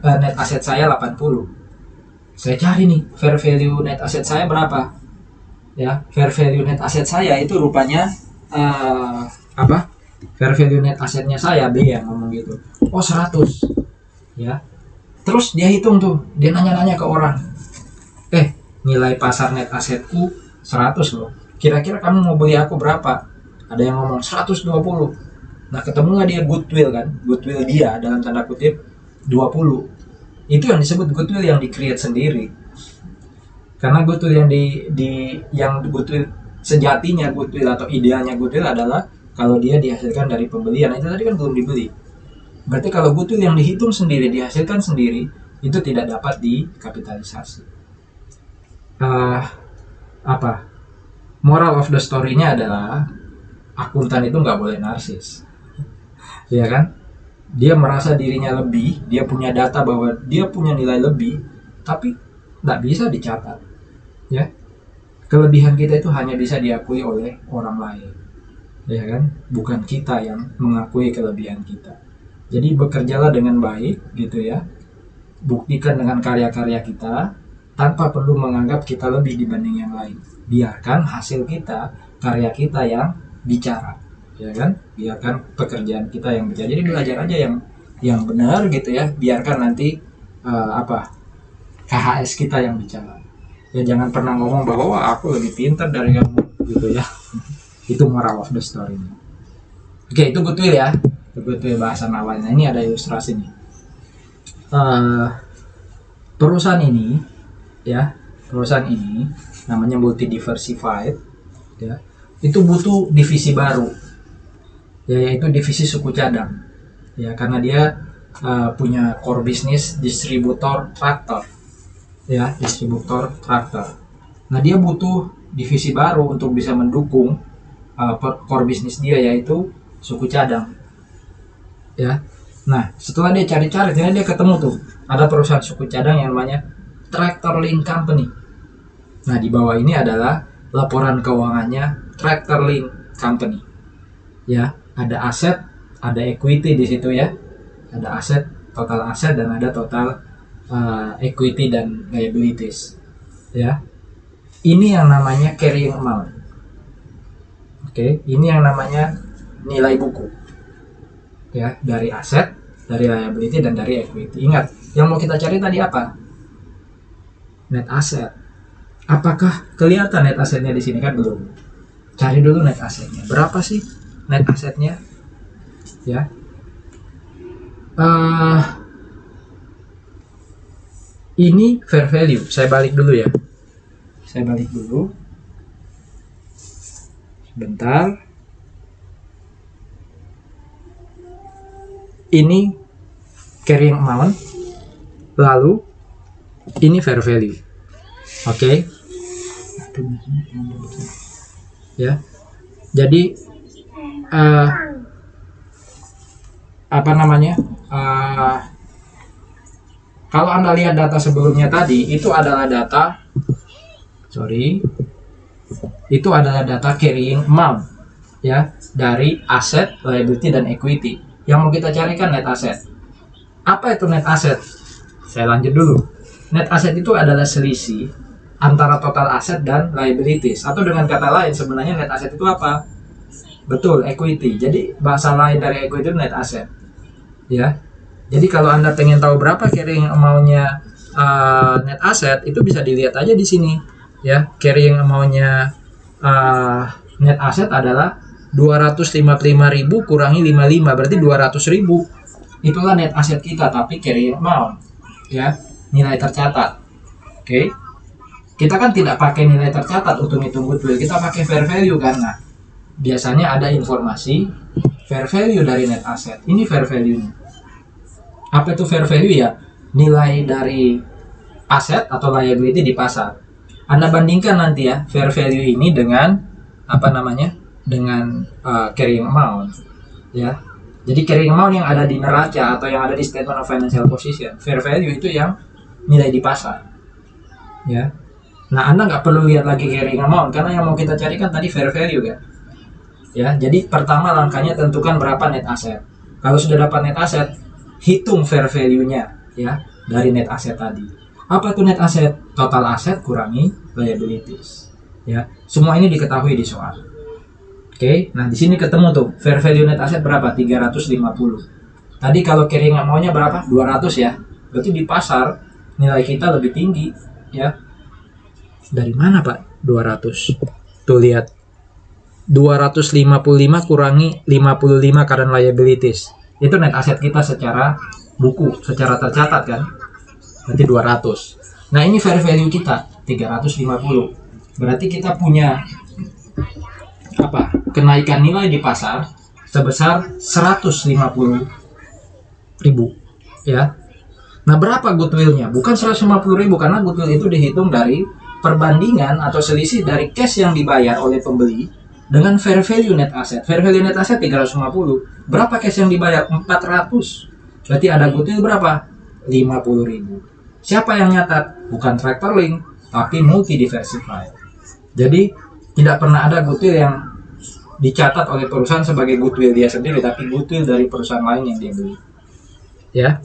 A: net aset saya 80. Saya cari nih fair value net aset saya berapa, ya. Fair value net aset saya itu rupanya fair value net asetnya saya, B yang ngomong gitu. Oh, 100, ya. Terus dia hitung tuh, dia nanya-nanya ke orang, nilai pasar net asetku 100 loh, kira-kira kamu mau beli aku berapa? Ada yang ngomong 120. Nah, ketemulah dia goodwill kan, goodwill dia dalam tanda kutip 20. Itu yang disebut goodwill yang di-create sendiri. Karena goodwill yang goodwill sejatinya, goodwill atau idealnya goodwill adalah kalau dia dihasilkan dari pembelian. Itu tadi kan belum dibeli. Berarti kalau goodwill yang dihitung sendiri, dihasilkan sendiri, itu tidak dapat dikapitalisasi. Moral of the story-nya adalah akuntan itu nggak boleh narsis, ya kan? Dia merasa dirinya lebih, dia punya data bahwa dia punya nilai lebih, tapi nggak bisa dicatat, ya. Kelebihan kita itu hanya bisa diakui oleh orang lain, ya kan? Bukan kita yang mengakui kelebihan kita. Jadi bekerjalah dengan baik, gitu ya. Buktikan dengan karya-karya kita tanpa perlu menganggap kita lebih dibanding yang lain. Biarkan hasil kita, karya kita yang bicara, ya kan? Biarkan pekerjaan kita yang bicara. Jadi belajar aja yang benar, gitu ya. Biarkan nanti KHS kita yang bicara. Ya, jangan pernah ngomong bahwa aku lebih pintar dari kamu, gitu ya. Itu moral of the story. Oke, itu goodwill ya. Itu goodwill bahasan awalnya. Ini ada ilustrasi nih. Perusahaan ini, ya, perusahaan ini namanya multi diversified, ya. Itu butuh divisi baru, ya, yaitu divisi suku cadang, ya, karena dia punya core business distributor traktor, ya, distributor traktor. Nah, dia butuh divisi baru untuk bisa mendukung core bisnis dia, yaitu suku cadang, ya. Nah, setelah dia cari-cari, dia ketemu tuh ada perusahaan suku cadang yang namanya Tractor Link Company. Nah, di bawah ini adalah laporan keuangannya Tractor Link Company, ya. Ada aset, ada equity di situ, ya. Ada aset, total aset, dan ada total equity dan liabilities, ya. Ini yang namanya carrying amount. Oke, ini yang namanya nilai buku, ya, dari aset, dari liability, dan dari equity. Ingat, yang mau kita cari tadi apa? Net asset. Apakah kelihatan net asetnya di sini? Kan belum. Cari dulu net asetnya. Berapa sih net asetnya? Ya. Ini fair value. Saya balik dulu ya. Saya balik dulu. Sebentar. Ini carrying amount. Lalu ini fair value. Oke. Ya. Jadi apa namanya? Kalau Anda lihat data sebelumnya tadi, itu adalah data carrying amount ya, dari aset, liability dan equity. Yang mau kita carikan net asset. Apa itu net asset? Saya lanjut dulu. Net asset itu adalah selisih antara total aset dan liabilities. Atau dengan kata lain, sebenarnya net asset itu apa? Betul, equity. Jadi bahasa lain dari equity itu net asset. Ya. Jadi kalau Anda pengen tahu berapa carrying amount-nya net asset, itu bisa dilihat aja di sini. Ya, carrying amount-nya net asset adalah 255.000 kurangi 55, berarti 200.000. Itulah net asset kita, tapi carrying amount. Ya, nilai tercatat. Oke. Kita kan tidak pakai nilai tercatat untuk hitung goodwill, kita pakai fair value karena biasanya ada informasi fair value dari net asset. Ini fair value-nya. Apa itu fair value ya? Nilai dari aset atau liability di pasar. Anda bandingkan nanti ya fair value ini dengan apa namanya? Dengan carrying amount. Ya. Jadi carrying amount yang ada di neraca atau yang ada di statement of financial position. Fair value itu yang nilai di pasar. Ya. Nah, Anda nggak perlu lihat lagi carrying amount karena yang mau kita carikan tadi fair value kan. Ya. Jadi pertama langkahnya tentukan berapa net asset. Kalau sudah dapat net asset, hitung fair value-nya ya dari net asset tadi. Apa itu net asset? Total aset kurangi liabilities. Ya, semua ini diketahui di soal. Oke, nah di sini ketemu tuh fair value net asset berapa? 350. Tadi kalau carrying amount-nya berapa? 200 ya. Berarti di pasar nilai kita lebih tinggi ya. Dari mana, Pak? 200. Tuh lihat. 255 kurangi 55 current liabilities. Itu net aset kita secara buku, secara tercatat kan. Berarti 200. Nah, ini fair value kita 350. Berarti kita punya apa? Kenaikan nilai di pasar sebesar 150.000 ya. Nah, berapa goodwill-nya? Bukan 150.000 karena goodwill itu dihitung dari perbandingan atau selisih dari cash yang dibayar oleh pembeli dengan fair value net asset. Fair value net asset 350. Berapa cash yang dibayar? 400. Berarti ada goodwill berapa? 50.000. Siapa yang nyatat? Bukan Tractor Link, tapi multi diversified. Jadi tidak pernah ada goodwill yang dicatat oleh perusahaan sebagai goodwill dia sendiri, tapi goodwill dari perusahaan lain yang dia beli. Ya.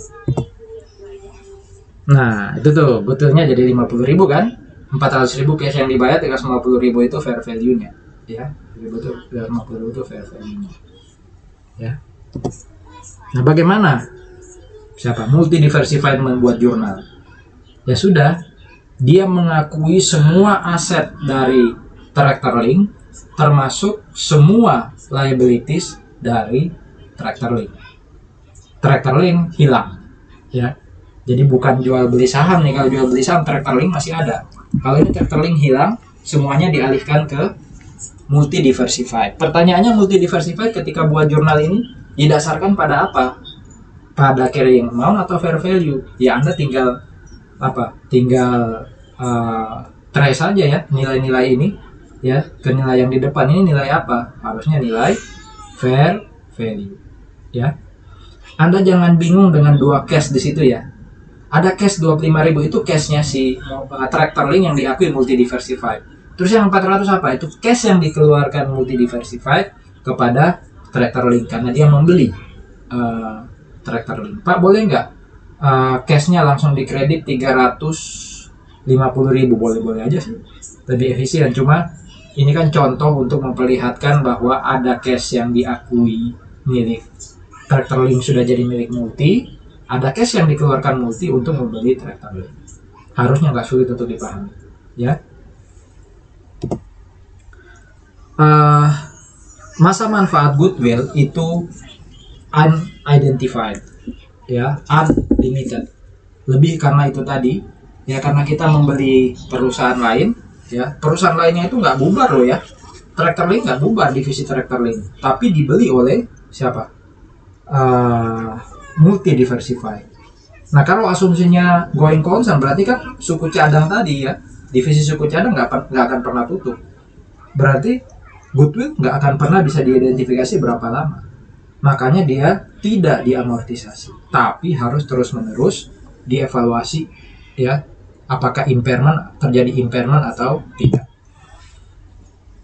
A: Nah, itu tuh goodwill-nya jadi 50.000 kan? 400.000 cash yang dibayar, 350.000 itu fair value-nya. Ya, betul, 50.000 itu fair value-nya. Ya. Nah, bagaimana? Siapa? Multi diversified membuat jurnal. Ya sudah, dia mengakui semua aset dari Tractor Link, termasuk semua liabilities dari Tractor Link. Tractor Link hilang. Ya. Jadi bukan jual beli saham nih. Kalau jual beli saham Tractor Link masih ada. Kalau ini Tractor Link hilang, semuanya dialihkan ke multi diversified. Pertanyaannya, multi diversified ketika buat jurnal ini didasarkan pada apa? Pada carrying amount atau fair value? Ya, Anda tinggal apa? Tinggal trace saja ya nilai-nilai ini ya ke nilai yang di depan. Ini nilai apa? Harusnya nilai fair value. Ya. Anda jangan bingung dengan dua cash di situ ya. Ada cash 25.000 itu cashnya si Tractor Link yang diakui multi diversified. Terus yang 400 apa? Itu cash yang dikeluarkan multi diversified kepada Tractor Link karena dia membeli Tractor Link. Pak, boleh nggak cashnya langsung dikredit 350.000? Boleh-boleh aja sih. Lebih efisien. Cuma ini kan contoh untuk memperlihatkan bahwa ada cash yang diakui milik Tractor Link sudah jadi milik multi. Ada cash yang dikeluarkan multi untuk membeli Tractor Link. Harusnya nggak sulit untuk dipahami. Ya. uh, masa manfaat goodwill itu unidentified, ya, unlimited. Lebih karena itu tadi, ya, karena kita membeli perusahaan lain, ya, perusahaan lainnya itu nggak bubar loh ya. Tractor Link nggak bubar, divisi Tractor Link, tapi dibeli oleh siapa? Multi diversify. Nah, kalau asumsinya going concern, berarti kan suku cadang tadi ya, divisi suku cadang nggak akan pernah tutup. Berarti goodwill nggak akan pernah bisa diidentifikasi berapa lama. Makanya dia tidak diamortisasi, tapi harus terus-menerus dievaluasi, ya, apakah terjadi impairment atau tidak.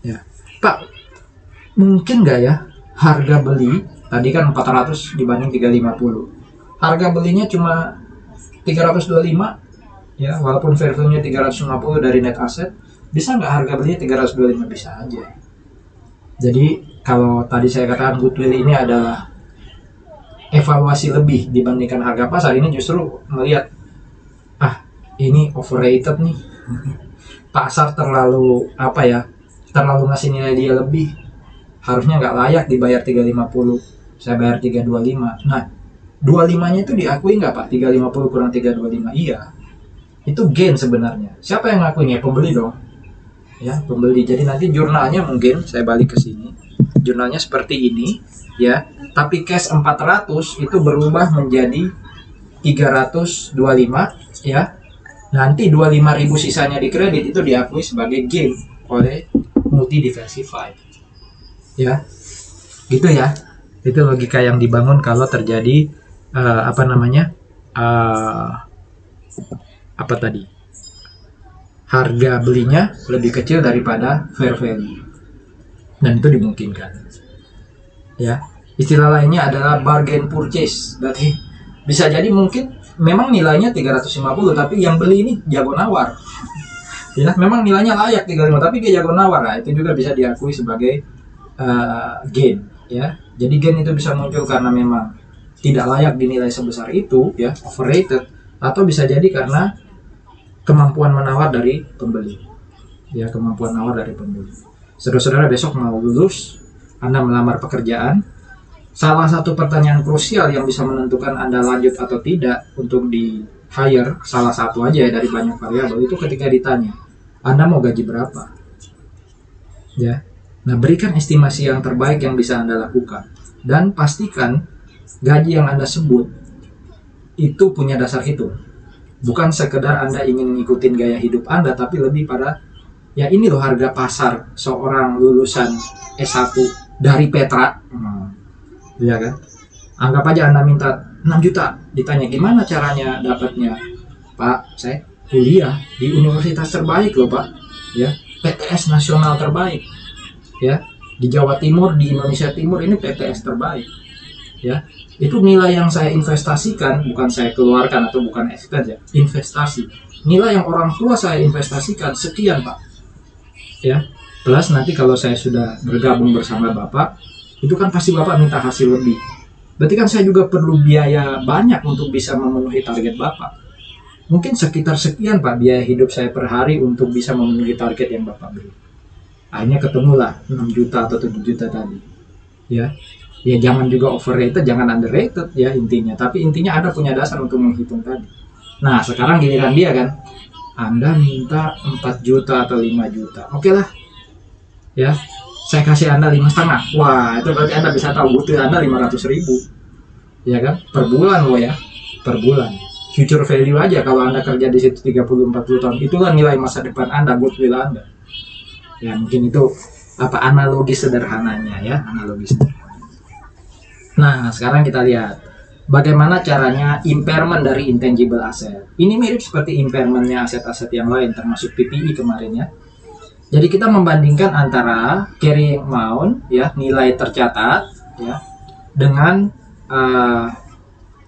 A: Ya. Pak, mungkin nggak ya harga beli tadi kan 400 dibanding 350, harga belinya cuma 325, ya, walaupun fair value-nya 350 dari net asset, bisa nggak harga belinya 325? Bisa aja. Jadi kalau tadi saya katakan goodwill ini adalah evaluasi lebih dibandingkan harga pasar, ini justru melihat ini overrated nih. Pasar terlalu terlalu ngasih nilai dia lebih, harusnya nggak layak dibayar 350, saya bayar 325. Nah, 25-nya itu diakui nggak Pak? 350 kurang 325, iya, itu gain sebenarnya. Siapa yang ngakuinnya? Pembeli dong, ya, pembeli. Jadi nanti jurnalnya mungkin saya balik ke sini, jurnalnya seperti ini, ya, tapi cash 400 itu berubah menjadi 325, ya. Nanti 25.000 sisanya di kredit itu diakui sebagai gain oleh multi diversify, ya, gitu ya. Itu logika yang dibangun kalau terjadi harga belinya lebih kecil daripada fair value, dan itu dimungkinkan, ya. Istilah lainnya adalah bargain purchase. Berarti bisa jadi mungkin memang nilainya 350, tapi yang beli ini jago nawar. Ya, memang nilainya layak 35, tapi dia jago nawar. Nah, itu juga bisa diakui sebagai gain, ya. Jadi gain itu bisa muncul karena memang tidak layak dinilai sebesar itu, ya, overrated, atau bisa jadi karena kemampuan menawar dari pembeli. Ya, kemampuan nawar dari pembeli. Saudara-saudara besok mau lulus, Anda melamar pekerjaan, salah satu pertanyaan krusial yang bisa menentukan Anda lanjut atau tidak untuk di hire, salah satu aja dari banyak variabel, itu ketika ditanya, Anda mau gaji berapa? Ya. Nah, berikan estimasi yang terbaik yang bisa Anda lakukan, dan pastikan gaji yang Anda sebut itu punya dasar hitung. Bukan sekedar Anda ingin ngikutin gaya hidup Anda, tapi lebih pada, ya, ini loh harga pasar seorang lulusan S1 dari Petra. Ya kan? Anggap aja Anda minta 6 juta, ditanya gimana caranya dapatnya? Pak, saya kuliah di universitas terbaik loh Pak, ya, PTS nasional terbaik, ya, di Jawa Timur, di Indonesia Timur ini PTS terbaik, ya. Itu nilai yang saya investasikan, bukan saya keluarkan atau bukan expense, ya, investasi. Nilai yang orang tua saya investasikan sekian Pak, ya. Plus nanti kalau saya sudah bergabung bersama Bapak, itu kan pasti Bapak minta hasil lebih. Berarti kan saya juga perlu biaya banyak untuk bisa memenuhi target Bapak. Mungkin sekitar sekian Pak biaya hidup saya per hari untuk bisa memenuhi target yang Bapak beri. Akhirnya ketemulah 6 juta atau 7 juta tadi. Ya. Ya, jangan juga overrated, jangan underrated, ya, intinya. Tapi intinya Anda punya dasar untuk menghitung tadi. Nah, sekarang giliran dia kan. Anda minta 4 juta atau 5 juta. Oke lah. Ya. Saya kasih Anda 5,5. Wah, itu berarti Anda bisa tahu butuh Anda 500.000. Ya kan? Per bulan loh ya. Per bulan. Future value aja kalau Anda kerja di situ 30-40 tahun. Itulah nilai masa depan Anda, goodwill Anda. Ya, mungkin itu analogi sederhananya, ya, analogi sederhana. Nah, sekarang kita lihat bagaimana caranya impairment dari intangible asset. Ini mirip seperti impairmentnya aset-aset yang lain, termasuk PPI kemarin, ya. Jadi kita membandingkan antara carrying amount, ya, nilai tercatat, ya, dengan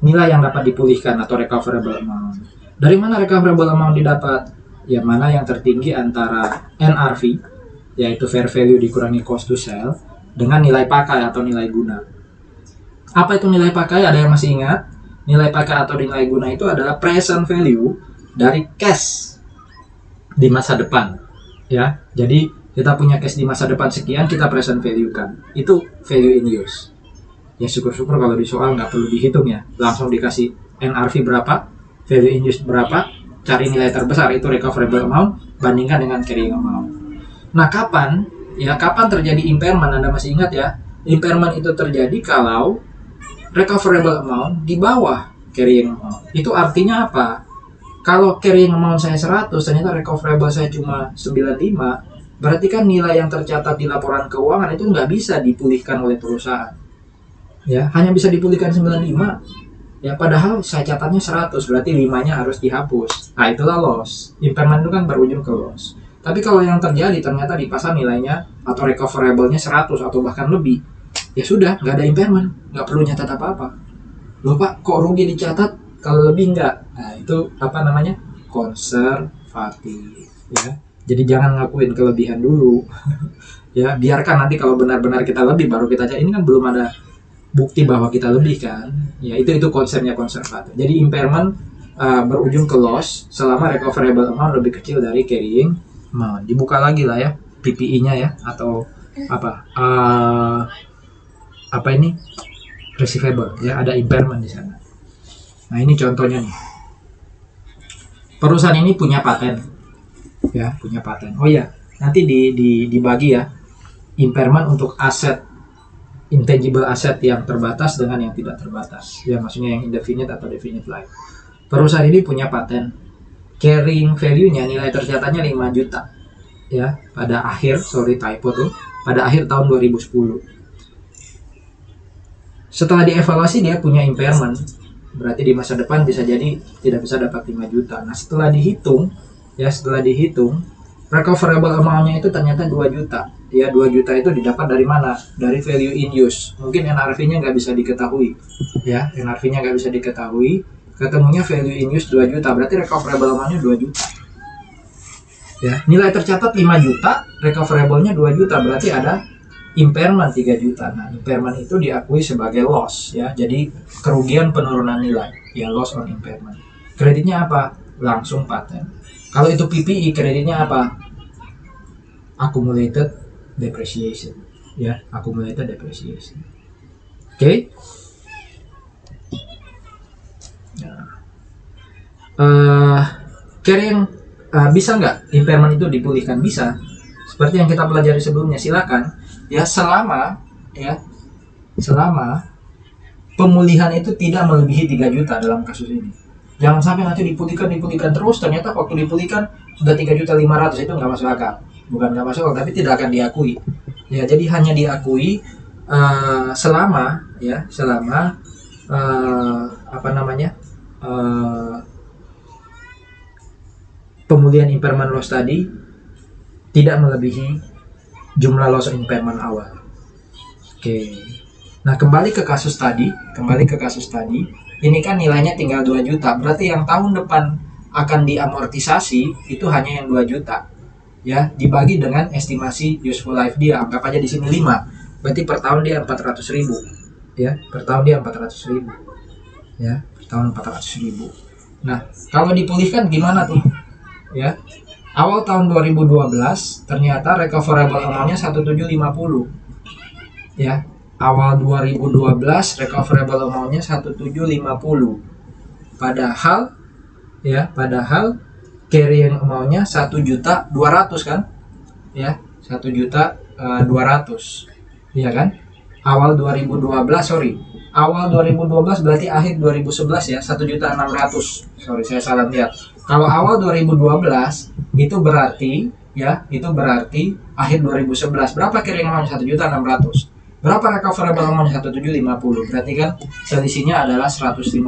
A: nilai yang dapat dipulihkan atau recoverable amount. Dari mana recoverable amount didapat? Ya, mana yang tertinggi antara NRV, yaitu fair value dikurangi cost to sell, dengan nilai pakai atau nilai guna. Apa itu nilai pakai? Ada yang masih ingat? Nilai pakai atau nilai guna itu adalah present value dari cash di masa depan. Ya, jadi Kita punya cash di masa depan sekian, kita present value kan. Itu value in use. Ya syukur-syukur kalau di soal nggak perlu dihitung ya. Langsung dikasih NRV berapa, value in use berapa, cari nilai terbesar itu recoverable amount, bandingkan dengan carrying amount. Nah kapan terjadi impairment? Anda masih ingat ya? Impairment itu terjadi kalau recoverable amount di bawah carrying amount. Itu artinya apa? Kalau carrying amount saya 100, ternyata recoverable saya cuma 95, berarti kan nilai yang tercatat di laporan keuangan itu nggak bisa dipulihkan oleh perusahaan. Ya, hanya bisa dipulihkan 95. Ya, padahal saya catatnya 100, berarti 5-nya harus dihapus. Nah, itulah loss. Impairment itu kan berujung ke loss. Tapi kalau yang terjadi ternyata di pasar nilainya atau recoverable-nya 100 atau bahkan lebih, ya sudah, nggak ada impairment, nggak perlu nyatat apa-apa. Loh Pak, kok rugi dicatat? Kalau lebih enggak. Nah, itu apa namanya? Konservatif, ya. Jadi jangan ngakuin kelebihan dulu. Ya, biarkan nanti kalau benar-benar kita lebih baru kita cari. Ini kan belum ada bukti bahwa kita lebih kan. Ya, itu konsepnya konservatif. Jadi impairment berujung ke loss selama recoverable amount lebih kecil dari carrying amount. Dibuka lagi lah ya PPI-nya ya, atau apa ini? Receivable ya, ada impairment di sana. Nah, ini contohnya nih. Perusahaan ini punya paten. Ya, punya paten. Oh ya, nanti dibagi ya. Impairment untuk aset intangible asset yang terbatas dengan yang tidak terbatas. Ya, maksudnya yang indefinite atau definite life. Perusahaan ini punya paten. Carrying value-nya, nilai tercatatnya 5 juta. Ya, pada akhir tahun 2010. Setelah dievaluasi dia punya impairment, berarti di masa depan bisa jadi tidak bisa dapat 5 juta. Nah, setelah dihitung recoverable amount-nya itu ternyata 2 juta. Ya, 2 juta itu didapat dari mana? Dari value in use. Mungkin NRV-nya nggak bisa diketahui. Ya, NRV-nya nggak bisa diketahui. Ketemunya value in use 2 juta, berarti recoverable amount-nya 2 juta. Ya, nilai tercatat 5 juta, recoverable-nya 2 juta, berarti ada impairment 3 juta. Nah, impairment itu diakui sebagai loss ya. Jadi kerugian penurunan nilai, ya loss on impairment. Kreditnya apa? Langsung paten. Kalau itu PPI, kreditnya apa? Accumulated depreciation. Ya, accumulated depreciation. Oke. Carrying bisa nggak impairment itu dipulihkan? Bisa. Seperti yang kita pelajari sebelumnya, silakan. Ya, selama pemulihan itu tidak melebihi 3 juta dalam kasus ini. Jangan sampai nanti dipulihkan terus, ternyata waktu dipulihkan sudah 3.500.000, itu nggak masuk akal. Bukan nggak masuk akal, tapi tidak akan diakui. Ya, jadi hanya diakui selama pemulihan impairment loss tadi tidak melebihi jumlah loss impairment awal. Oke. Nah, kembali ke kasus tadi. Ini kan nilainya tinggal 2 juta. Berarti yang tahun depan akan diamortisasi itu hanya yang 2 juta. Ya, dibagi dengan estimasi useful life dia. Anggap aja di sini 5. Berarti per tahun dia 400.000. Ya, per tahun dia 400.000. Ya, per tahun 400.000. Nah, kalau dipulihkan gimana tuh? Ya. Awal tahun 2012 ternyata recoverable amount-nya 1750. Ya, awal 2012 recoverable amount-nya 1750. Padahal carrying amount-nya 1.200.000 kan? Ya, 1.200.000. Iya kan? Awal 2012 berarti akhir 2011 ya, 1.600.000. Sorry, saya salah lihat. Kalau awal 2012 itu berarti akhir 2011. Berapa carrying amount? 1.600.000. Berapa recoverable amount? 1.750. Berarti kan selisihnya adalah 150.000.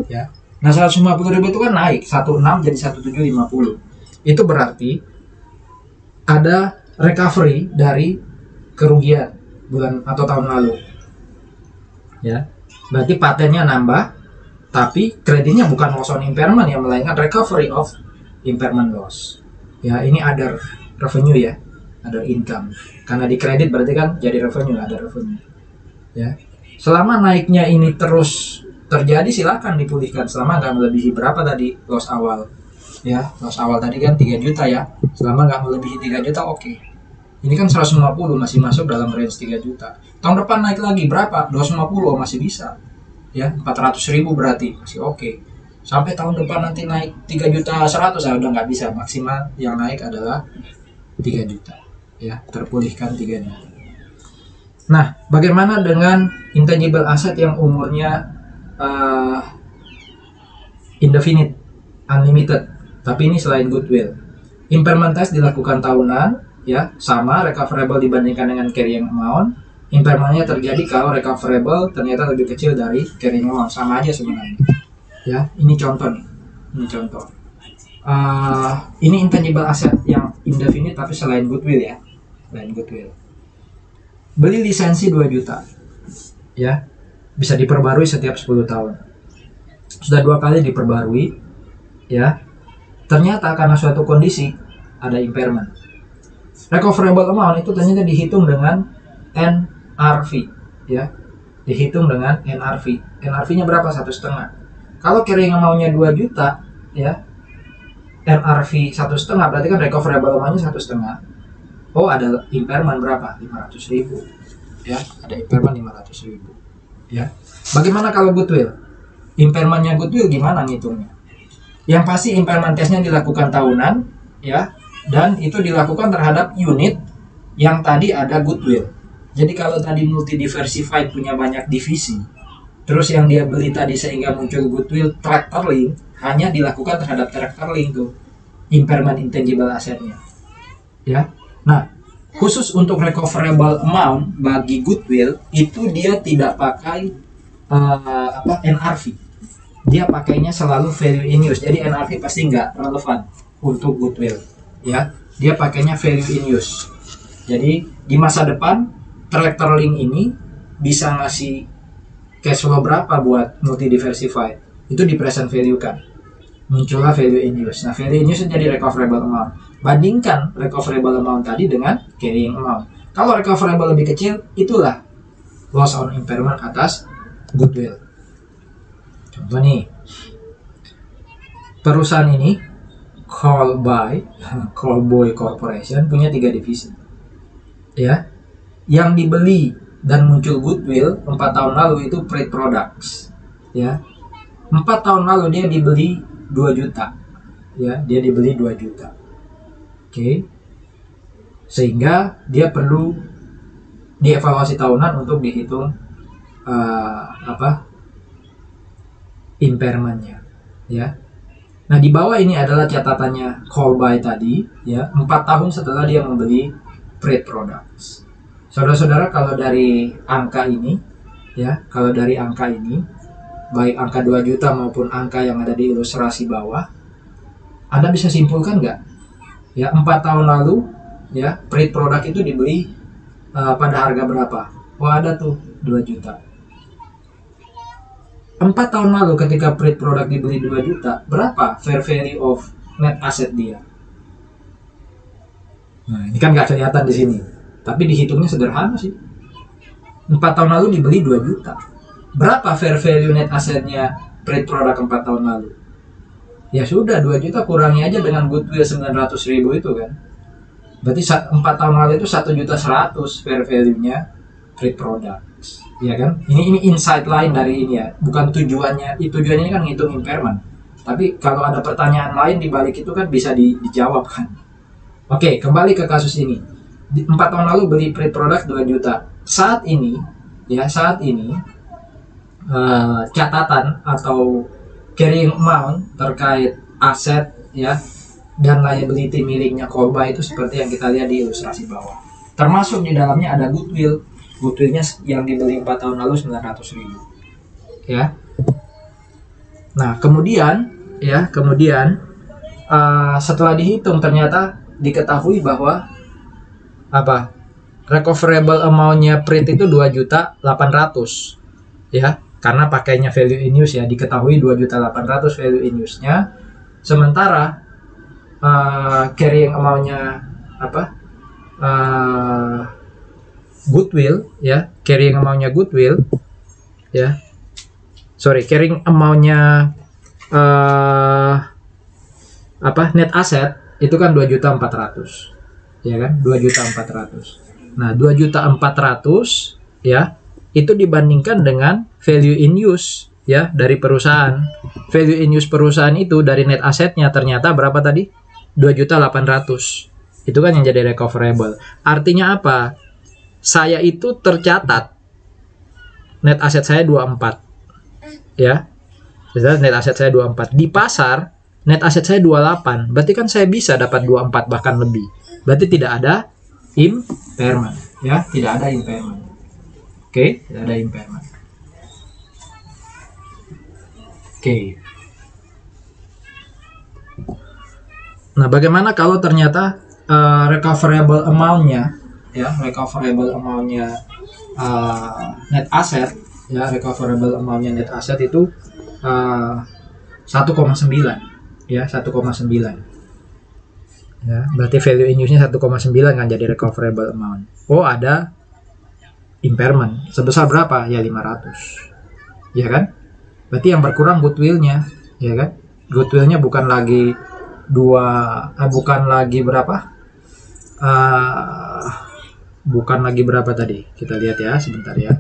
A: Ya. Nah, 150.000 itu kan naik 16 jadi 1.750. Itu berarti ada recovery dari kerugian bulan atau tahun lalu. Ya. Berarti patennya nambah, tapi kreditnya bukan loss on impairment yang melainkan recovery of impairment loss. Ya, ini other revenue ya, other income. Karena di kredit berarti kan jadi revenue, ada revenue. Ya, selama naiknya ini terus terjadi silakan dipulihkan selama nggak melebihi berapa tadi loss awal. Ya, loss awal tadi kan 3 juta ya. Selama nggak melebihi 3 juta oke. Ini kan 150 masih masuk dalam range 3 juta. Tahun depan naik lagi berapa? 250 masih bisa. Ya, 400.000 berarti masih oke. Sampai tahun depan nanti naik 3 juta 100 udah nggak bisa. Maksimal yang naik adalah 3 juta. Ya, terpulihkan 3 juta. Nah, bagaimana dengan intangible asset yang umurnya indefinite, unlimited, tapi ini selain goodwill? Impairment test dilakukan tahunan, ya, sama recoverable dibandingkan dengan carrying amount. Impairmentnya terjadi kalau recoverable ternyata lebih kecil dari carrying amount, sama aja sebenarnya. Ya, ini contoh nih, ini contoh. Ini intangible asset yang indefinite tapi selain goodwill ya, selain goodwill. Beli lisensi 2 juta, ya, bisa diperbarui setiap 10 tahun. Sudah 2 kali diperbarui, ya. Ternyata karena suatu kondisi ada impairment. Recoverable amount itu ternyata dihitung dengan NRV, ya, dihitung dengan NRV. NRV-nya berapa? 1,5. Kalau carrying amount-nya 2 juta, ya, NRV 1,5 berarti kan recoverable amount-nya 1,5. Oh, ada impairment berapa? 500.000. Ya, ada impairment 500.000. Ya. Bagaimana kalau goodwill? Impairment-nya goodwill gimana ngitungnya? Yang pasti impairment test-nya dilakukan tahunan, ya, dan itu dilakukan terhadap unit yang tadi ada goodwill. Jadi kalau tadi multi diversified punya banyak divisi, terus yang dia beli tadi sehingga muncul goodwill tractor link, hanya dilakukan terhadap tractor link tuh impairment intangible assetnya, ya. Nah, khusus untuk recoverable amount bagi goodwill itu dia tidak pakai NRV. Dia pakainya selalu value in use. Jadi NRV pasti nggak relevan untuk goodwill, ya. Dia pakainya value in use. Jadi di masa depan tractor link ini bisa ngasih cash flow berapa buat multi diversified, itu di present value kan, muncullah value in use. Nah, value in use jadi recoverable amount. Bandingkan recoverable amount tadi dengan carrying amount. Kalau recoverable lebih kecil, itulah loss on impairment atas goodwill. Contoh nih, perusahaan ini Callboy Corporation punya 3 divisi, ya. Yang dibeli dan muncul goodwill 4 tahun lalu itu Pride Products, ya. 4 tahun lalu dia dibeli 2 juta, ya, dia dibeli 2 juta. Oke. Sehingga dia perlu dievaluasi tahunan untuk dihitung impairmentnya, ya. Nah, di bawah ini adalah catatannya Callboy tadi, ya, 4 tahun setelah dia membeli Pride Products. Saudara-saudara, kalau dari angka ini, ya, kalau dari angka ini, baik angka 2 juta maupun angka yang ada di ilustrasi bawah, Anda bisa simpulkan nggak? Ya, 4 tahun lalu, ya, Pride Product itu dibeli pada harga berapa? Oh, ada tuh 2 juta. 4 tahun lalu ketika Pride Product dibeli 2 juta, berapa fair value of net asset dia? Nah, ini kan nggak kelihatan di sini, tapi dihitungnya sederhana sih. 4 tahun lalu dibeli 2 juta. Berapa fair value net assetnya Pride Product 4 tahun lalu? Ya sudah, 2 juta kurangi aja dengan goodwill 900.000 itu kan. Berarti 4 tahun lalu itu 1.100.000 fair value-nya Pride Products. Ya kan? Ini insight lain dari ini ya. Bukan tujuannya. Tujuannya ini kan ngitung impairment. Tapi kalau ada pertanyaan lain di balik itu kan bisa dijawab kan. Oke, kembali ke kasus ini. 4 tahun lalu beli Pride Products 2 juta. Saat ini, ya, catatan atau carrying amount terkait aset, ya, dan liability miliknya Callboy itu seperti yang kita lihat di ilustrasi bawah. Termasuk di dalamnya ada goodwill. Goodwill-nya yang dibeli 4 tahun lalu 900.000. Ya. Nah, kemudian setelah dihitung ternyata diketahui bahwa recoverable amount-nya Pride itu 2.800.000, ya, karena pakainya value in use, ya, diketahui 2.800.000 value in use-nya. Sementara carrying amount-nya goodwill, ya, carrying amount-nya goodwill, ya, sorry, carrying amount-nya net aset itu kan 2.400.000, ya kan, 2.400.000. Nah 2.400.000 ya itu dibandingkan dengan value in use ya dari perusahaan. Value in use perusahaan itu dari net asetnya ternyata berapa tadi? 2.800.000. Itu kan yang jadi recoverable. Artinya apa? Saya itu tercatat net aset saya 24 ya. Net aset saya 24. Di pasar net aset saya 28. Berarti kan saya bisa dapat 24 bahkan lebih. Berarti tidak ada impairment ya, tidak ada impairment. Oke, tidak ada impairment. Oke. Nah, bagaimana kalau ternyata recoverable amount-nya ya, recoverable amount-nya net asset ya, recoverable amount-nya net asset itu 1,9 ya, 1,9 ya, berarti value in use-nya 1,9 kan jadi recoverable amount. Oh, ada impairment sebesar berapa? Ya 500 ya kan, berarti yang berkurang goodwill-nya ya kan. Goodwill-nya bukan lagi bukan lagi berapa tadi, kita lihat ya sebentar ya.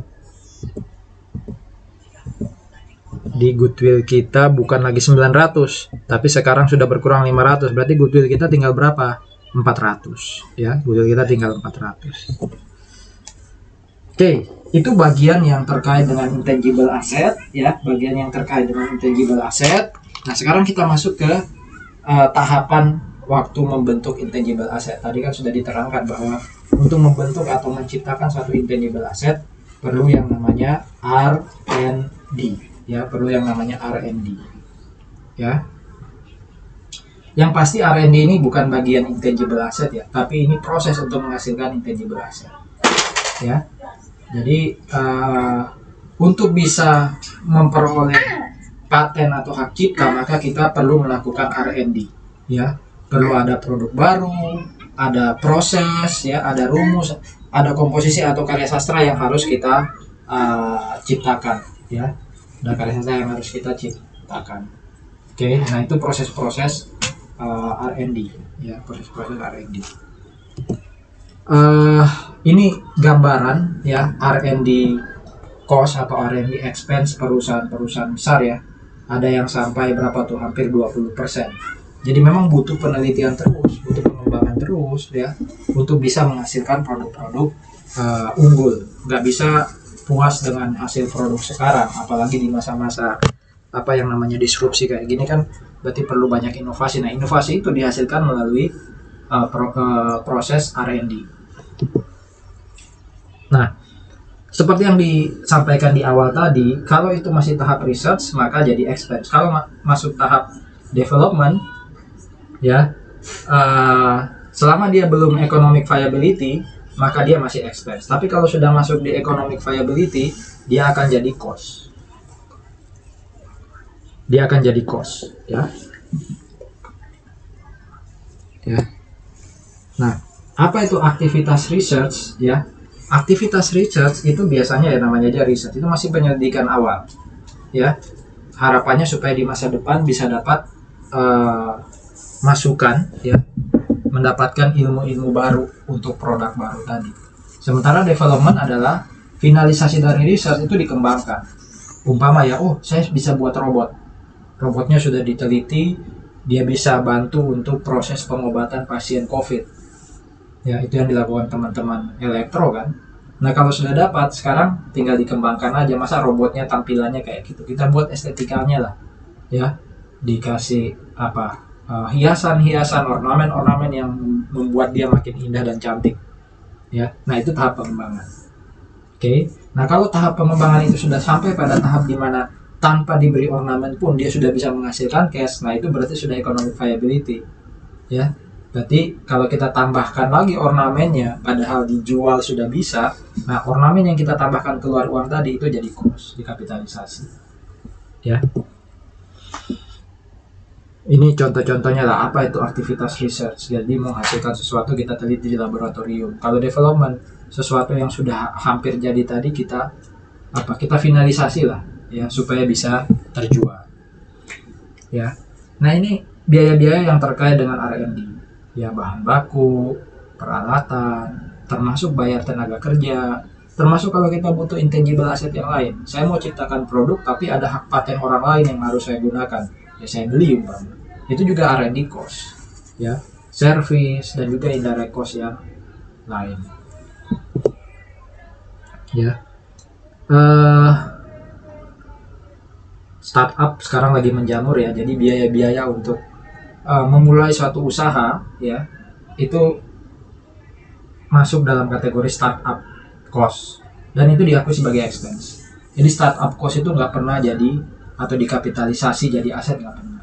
A: Di goodwill kita bukan lagi 900, tapi sekarang sudah berkurang 500. Berarti goodwill kita tinggal berapa? 400 ya, goodwill kita tinggal 400. Oke, itu bagian yang terkait dengan intangible asset ya, bagian yang terkait dengan intangible asset. Nah, sekarang kita masuk ke tahapan waktu membentuk intangible asset. Tadi kan sudah diterangkan bahwa untuk membentuk atau menciptakan suatu intangible asset perlu yang namanya R&D. Ya, perlu yang namanya R&D ya. Yang pasti R&D ini bukan bagian intangible asset ya, tapi ini proses untuk menghasilkan intangible asset ya. Jadi untuk bisa memperoleh paten atau hak cipta, maka kita perlu melakukan R&D ya. Perlu ada produk baru, ada proses ya, ada rumus, ada komposisi atau karya sastra yang harus kita ciptakan ya. Dan karya sastra yang harus kita ciptakan. Oke, nah itu proses-proses R&D ya, proses-proses R&D. Ini gambaran ya R&D cost atau R&D expense perusahaan-perusahaan besar ya. Ada yang sampai berapa tuh, hampir 20%. Jadi memang butuh penelitian terus, butuh pengembangan terus ya untuk bisa menghasilkan produk-produk unggul. Nggak bisa puas dengan hasil produk sekarang, apalagi di masa-masa apa yang namanya disrupsi kayak gini kan, berarti perlu banyak inovasi. Nah, inovasi itu dihasilkan melalui proses R&D. Nah, seperti yang disampaikan di awal tadi, kalau itu masih tahap research maka jadi expense. Kalau masuk tahap development ya, selama dia belum economic viability maka dia masih expense. Tapi kalau sudah masuk di economic viability, dia akan jadi cost. Dia akan jadi cost, ya. Ya. Nah, apa itu aktivitas research, ya? Aktivitas research itu biasanya ya namanya aja research, itu masih penyelidikan awal, ya. Harapannya supaya di masa depan bisa dapat masukan, ya, mendapatkan ilmu-ilmu baru untuk produk baru tadi. Sementara development adalah finalisasi dari research itu dikembangkan. Umpama ya, oh saya bisa buat robot. Robotnya sudah diteliti, dia bisa bantu untuk proses pengobatan pasien COVID. Ya, itu yang dilakukan teman-teman elektro kan. Nah, kalau sudah dapat, sekarang tinggal dikembangkan aja. Masa robotnya tampilannya kayak gitu. Kita buat estetikanya lah. Ya, dikasih apa? Hiasan-hiasan, ornamen-ornamen yang membuat dia makin indah dan cantik. Ya, nah itu tahap pengembangan. Oke. Nah, kalau tahap pengembangan itu sudah sampai pada tahap di mana tanpa diberi ornamen pun dia sudah bisa menghasilkan cash, nah itu berarti sudah economic viability. Ya. Berarti kalau kita tambahkan lagi ornamennya padahal dijual sudah bisa, nah ornamen yang kita tambahkan keluar uang tadi itu jadi cost, dikapitalisasi. Ya. Ini contoh-contohnya lah, apa itu aktivitas research. Jadi menghasilkan sesuatu kita teliti di laboratorium. Kalau development, sesuatu yang sudah hampir jadi tadi kita finalisasi lah, ya, supaya bisa terjual. Ya. Nah, ini biaya-biaya yang terkait dengan R&D, ya bahan baku, peralatan, termasuk bayar tenaga kerja, termasuk kalau kita butuh intangible asset yang lain. Saya mau ciptakan produk tapi ada hak paten orang lain yang harus saya gunakan, ya saya beli umpamanya. Itu juga R&D cost, ya, service dan juga indirect cost yang lain. Ya, startup sekarang lagi menjamur ya, jadi biaya-biaya untuk memulai suatu usaha ya itu masuk dalam kategori startup cost dan itu diakui sebagai expense. Jadi startup cost itu nggak pernah jadi atau dikapitalisasi jadi aset, nggak pernah.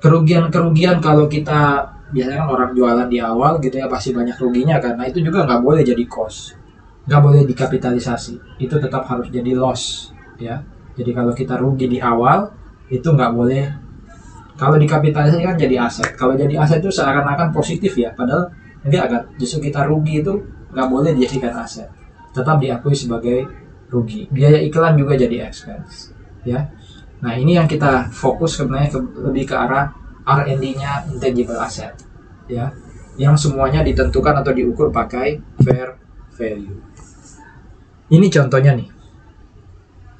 A: Kerugian kalau kita biasanya kan orang jualan di awal gitu ya pasti banyak ruginya, karena itu juga nggak boleh jadi cost, nggak boleh dikapitalisasi, itu tetap harus jadi loss ya. Jadi kalau kita rugi di awal itu nggak boleh. Kalau dikapitalisasi kan jadi aset. Kalau jadi aset itu seakan-akan positif ya, padahal enggak kan. Justru kita rugi itu nggak boleh dijadikan aset, tetap diakui sebagai rugi. Biaya iklan juga jadi expense ya. Nah ini yang kita fokus sebenarnya lebih ke arah R&D-nya intangible asset ya, yang semuanya ditentukan atau diukur pakai fair value. Ini contohnya nih.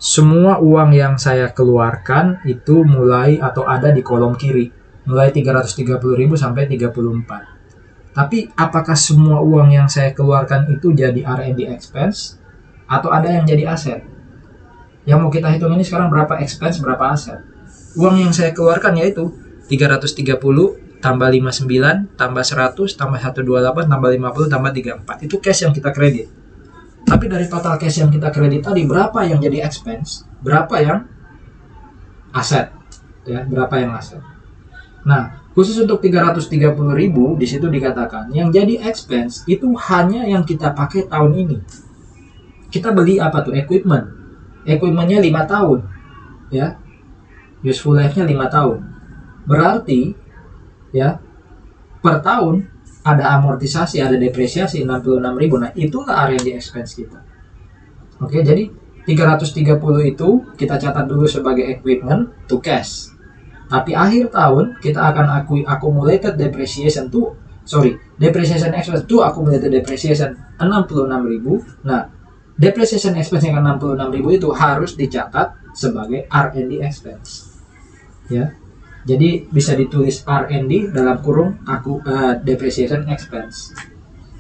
A: Semua uang yang saya keluarkan itu mulai atau ada di kolom kiri, mulai 330.000 sampai 34. Tapi apakah semua uang yang saya keluarkan itu jadi R&D expense atau ada yang jadi aset? Yang mau kita hitung ini sekarang berapa expense, berapa aset. Uang yang saya keluarkan yaitu 330 tambah 59 tambah 100 tambah 128 tambah 50 tambah 34. Itu cash yang kita kredit. Tapi dari total cash yang kita kredit tadi, berapa yang jadi expense, berapa yang aset, ya, berapa yang aset. Nah, khusus untuk 330.000 di situ dikatakan yang jadi expense itu hanya yang kita pakai tahun ini. Kita beli apa tuh? Equipment. Equipmentnya 5 tahun, ya, useful life-nya 5 tahun. Berarti, ya, per tahun ada amortisasi, ada depresiasi 66.000. Nah, itulah R&D expense kita. Oke, jadi 330 itu kita catat dulu sebagai equipment to cash. Tapi akhir tahun kita akan akui accumulated depreciation depreciation expense to accumulated depreciation 66.000. Nah, depreciation expense yang 66.000 itu harus dicatat sebagai R&D expense. Ya. Jadi bisa ditulis R&D dalam kurung depreciation expense.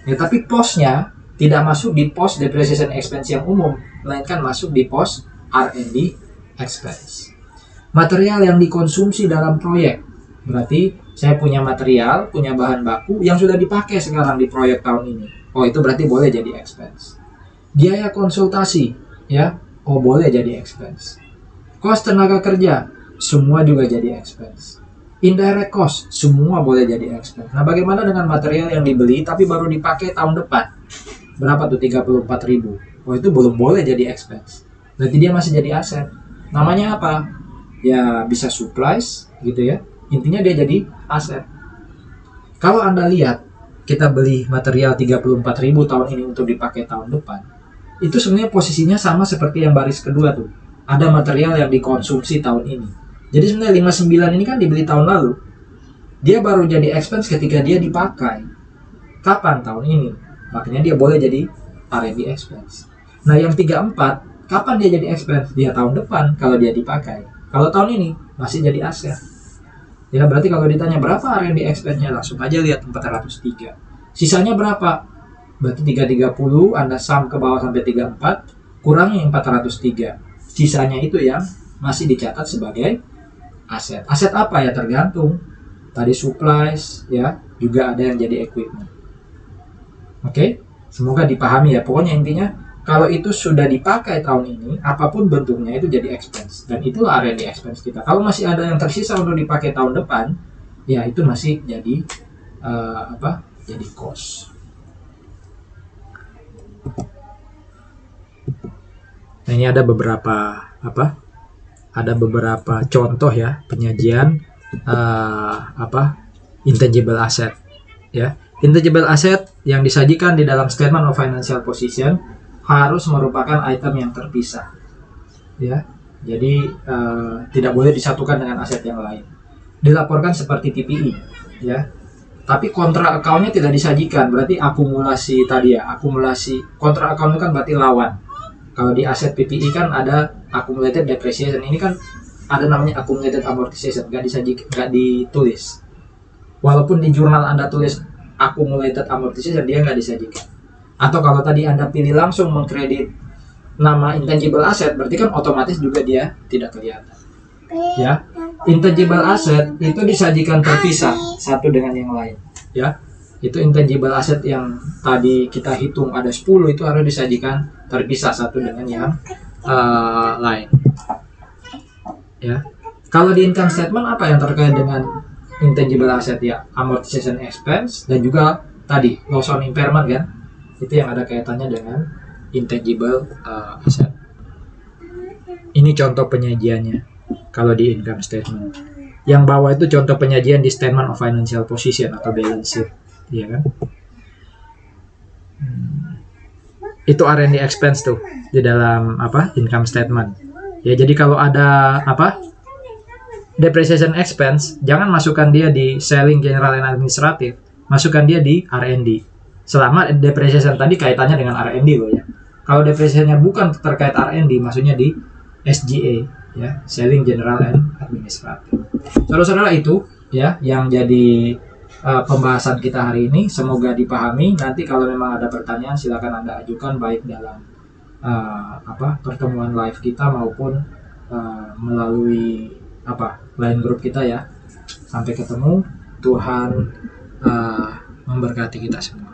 A: Ya, tapi posnya tidak masuk di pos depreciation expense yang umum, melainkan masuk di pos R&D expense. Material yang dikonsumsi dalam proyek. Berarti saya punya material, punya bahan baku yang sudah dipakai sekarang di proyek tahun ini. Oh, itu berarti boleh jadi expense. Biaya konsultasi, ya. Oh, boleh jadi expense. Cost tenaga kerja, semua juga jadi expense. Indirect cost, semua boleh jadi expense. Nah, bagaimana dengan material yang dibeli tapi baru dipakai tahun depan? Berapa tuh? 34.000. Oh, itu belum boleh jadi expense. Berarti dia masih jadi aset. Namanya apa? Ya, bisa supplies gitu ya. Intinya dia jadi aset. Kalau Anda lihat, kita beli material 34.000 tahun ini untuk dipakai tahun depan. Itu sebenarnya posisinya sama seperti yang baris kedua tuh. Ada material yang dikonsumsi tahun ini. Jadi sebenarnya 59 ini kan dibeli tahun lalu. Dia baru jadi expense ketika dia dipakai. Kapan? Tahun ini. Makanya dia boleh jadi R&D expense. Nah, yang 34, kapan dia jadi expense? Dia tahun depan kalau dia dipakai. Kalau tahun ini masih jadi aset. Ya, berarti kalau ditanya berapa R&D expense-nya, langsung aja lihat 403. Sisanya berapa? Berarti 330, Anda sum ke bawah sampai 34, kurangi 403. Sisanya itu yang masih dicatat sebagai aset. Aset apa ya? Tergantung. Tadi supplies, ya, juga ada yang jadi equipment. Oke, semoga dipahami ya. Pokoknya intinya, kalau itu sudah dipakai tahun ini, apapun bentuknya itu jadi expense. Dan itulah R&D expense kita. Kalau masih ada yang tersisa untuk dipakai tahun depan, ya itu masih jadi jadi cost. Nah, ini ada beberapa contoh ya penyajian intangible asset ya. Intangible asset yang disajikan di dalam statement of financial position harus merupakan item yang terpisah ya. Jadi tidak boleh disatukan dengan aset yang lain. dilaporkan seperti TPI ya. Tapi kontra account-nya tidak disajikan, berarti akumulasi tadi ya, akumulasi kontra account itu kan berarti lawan. Kalau di aset PPI kan ada accumulated depreciation, ini kan ada namanya accumulated amortization, nggak disajikan, nggak ditulis. Walaupun di jurnal Anda tulis accumulated amortization, dia nggak disajikan. Atau kalau tadi Anda pilih langsung mengkredit nama intangible asset, berarti kan otomatis juga dia tidak kelihatan. Ya, intangible asset itu disajikan terpisah satu dengan yang lain. Ya, itu intangible asset yang tadi kita hitung ada 10 itu harus disajikan terpisah satu dengan yang lain. Ya, kalau di income statement apa yang terkait dengan intangible asset ya? Amortization expense dan juga tadi loss on impairment kan? Itu yang ada kaitannya dengan intangible asset. Ini contoh penyajiannya. Kalau di income statement, yang bawah itu contoh penyajian di statement of financial position atau balance sheet, ya kan? Itu R&D expense tuh di dalam income statement. Ya, jadi kalau ada depreciation expense, jangan masukkan dia di selling general and administrative, masukkan dia di R&D. Selama depreciation tadi kaitannya dengan R&D loh ya. Kalau depreciation-nya bukan terkait R&D, maksudnya di SGA. Ya, selling general and administrative. Saudara-saudara, itu ya yang jadi pembahasan kita hari ini. Semoga dipahami. Nanti kalau memang ada pertanyaan silakan Anda ajukan baik dalam pertemuan live kita maupun melalui line group kita ya. Sampai ketemu. Tuhan memberkati kita semua.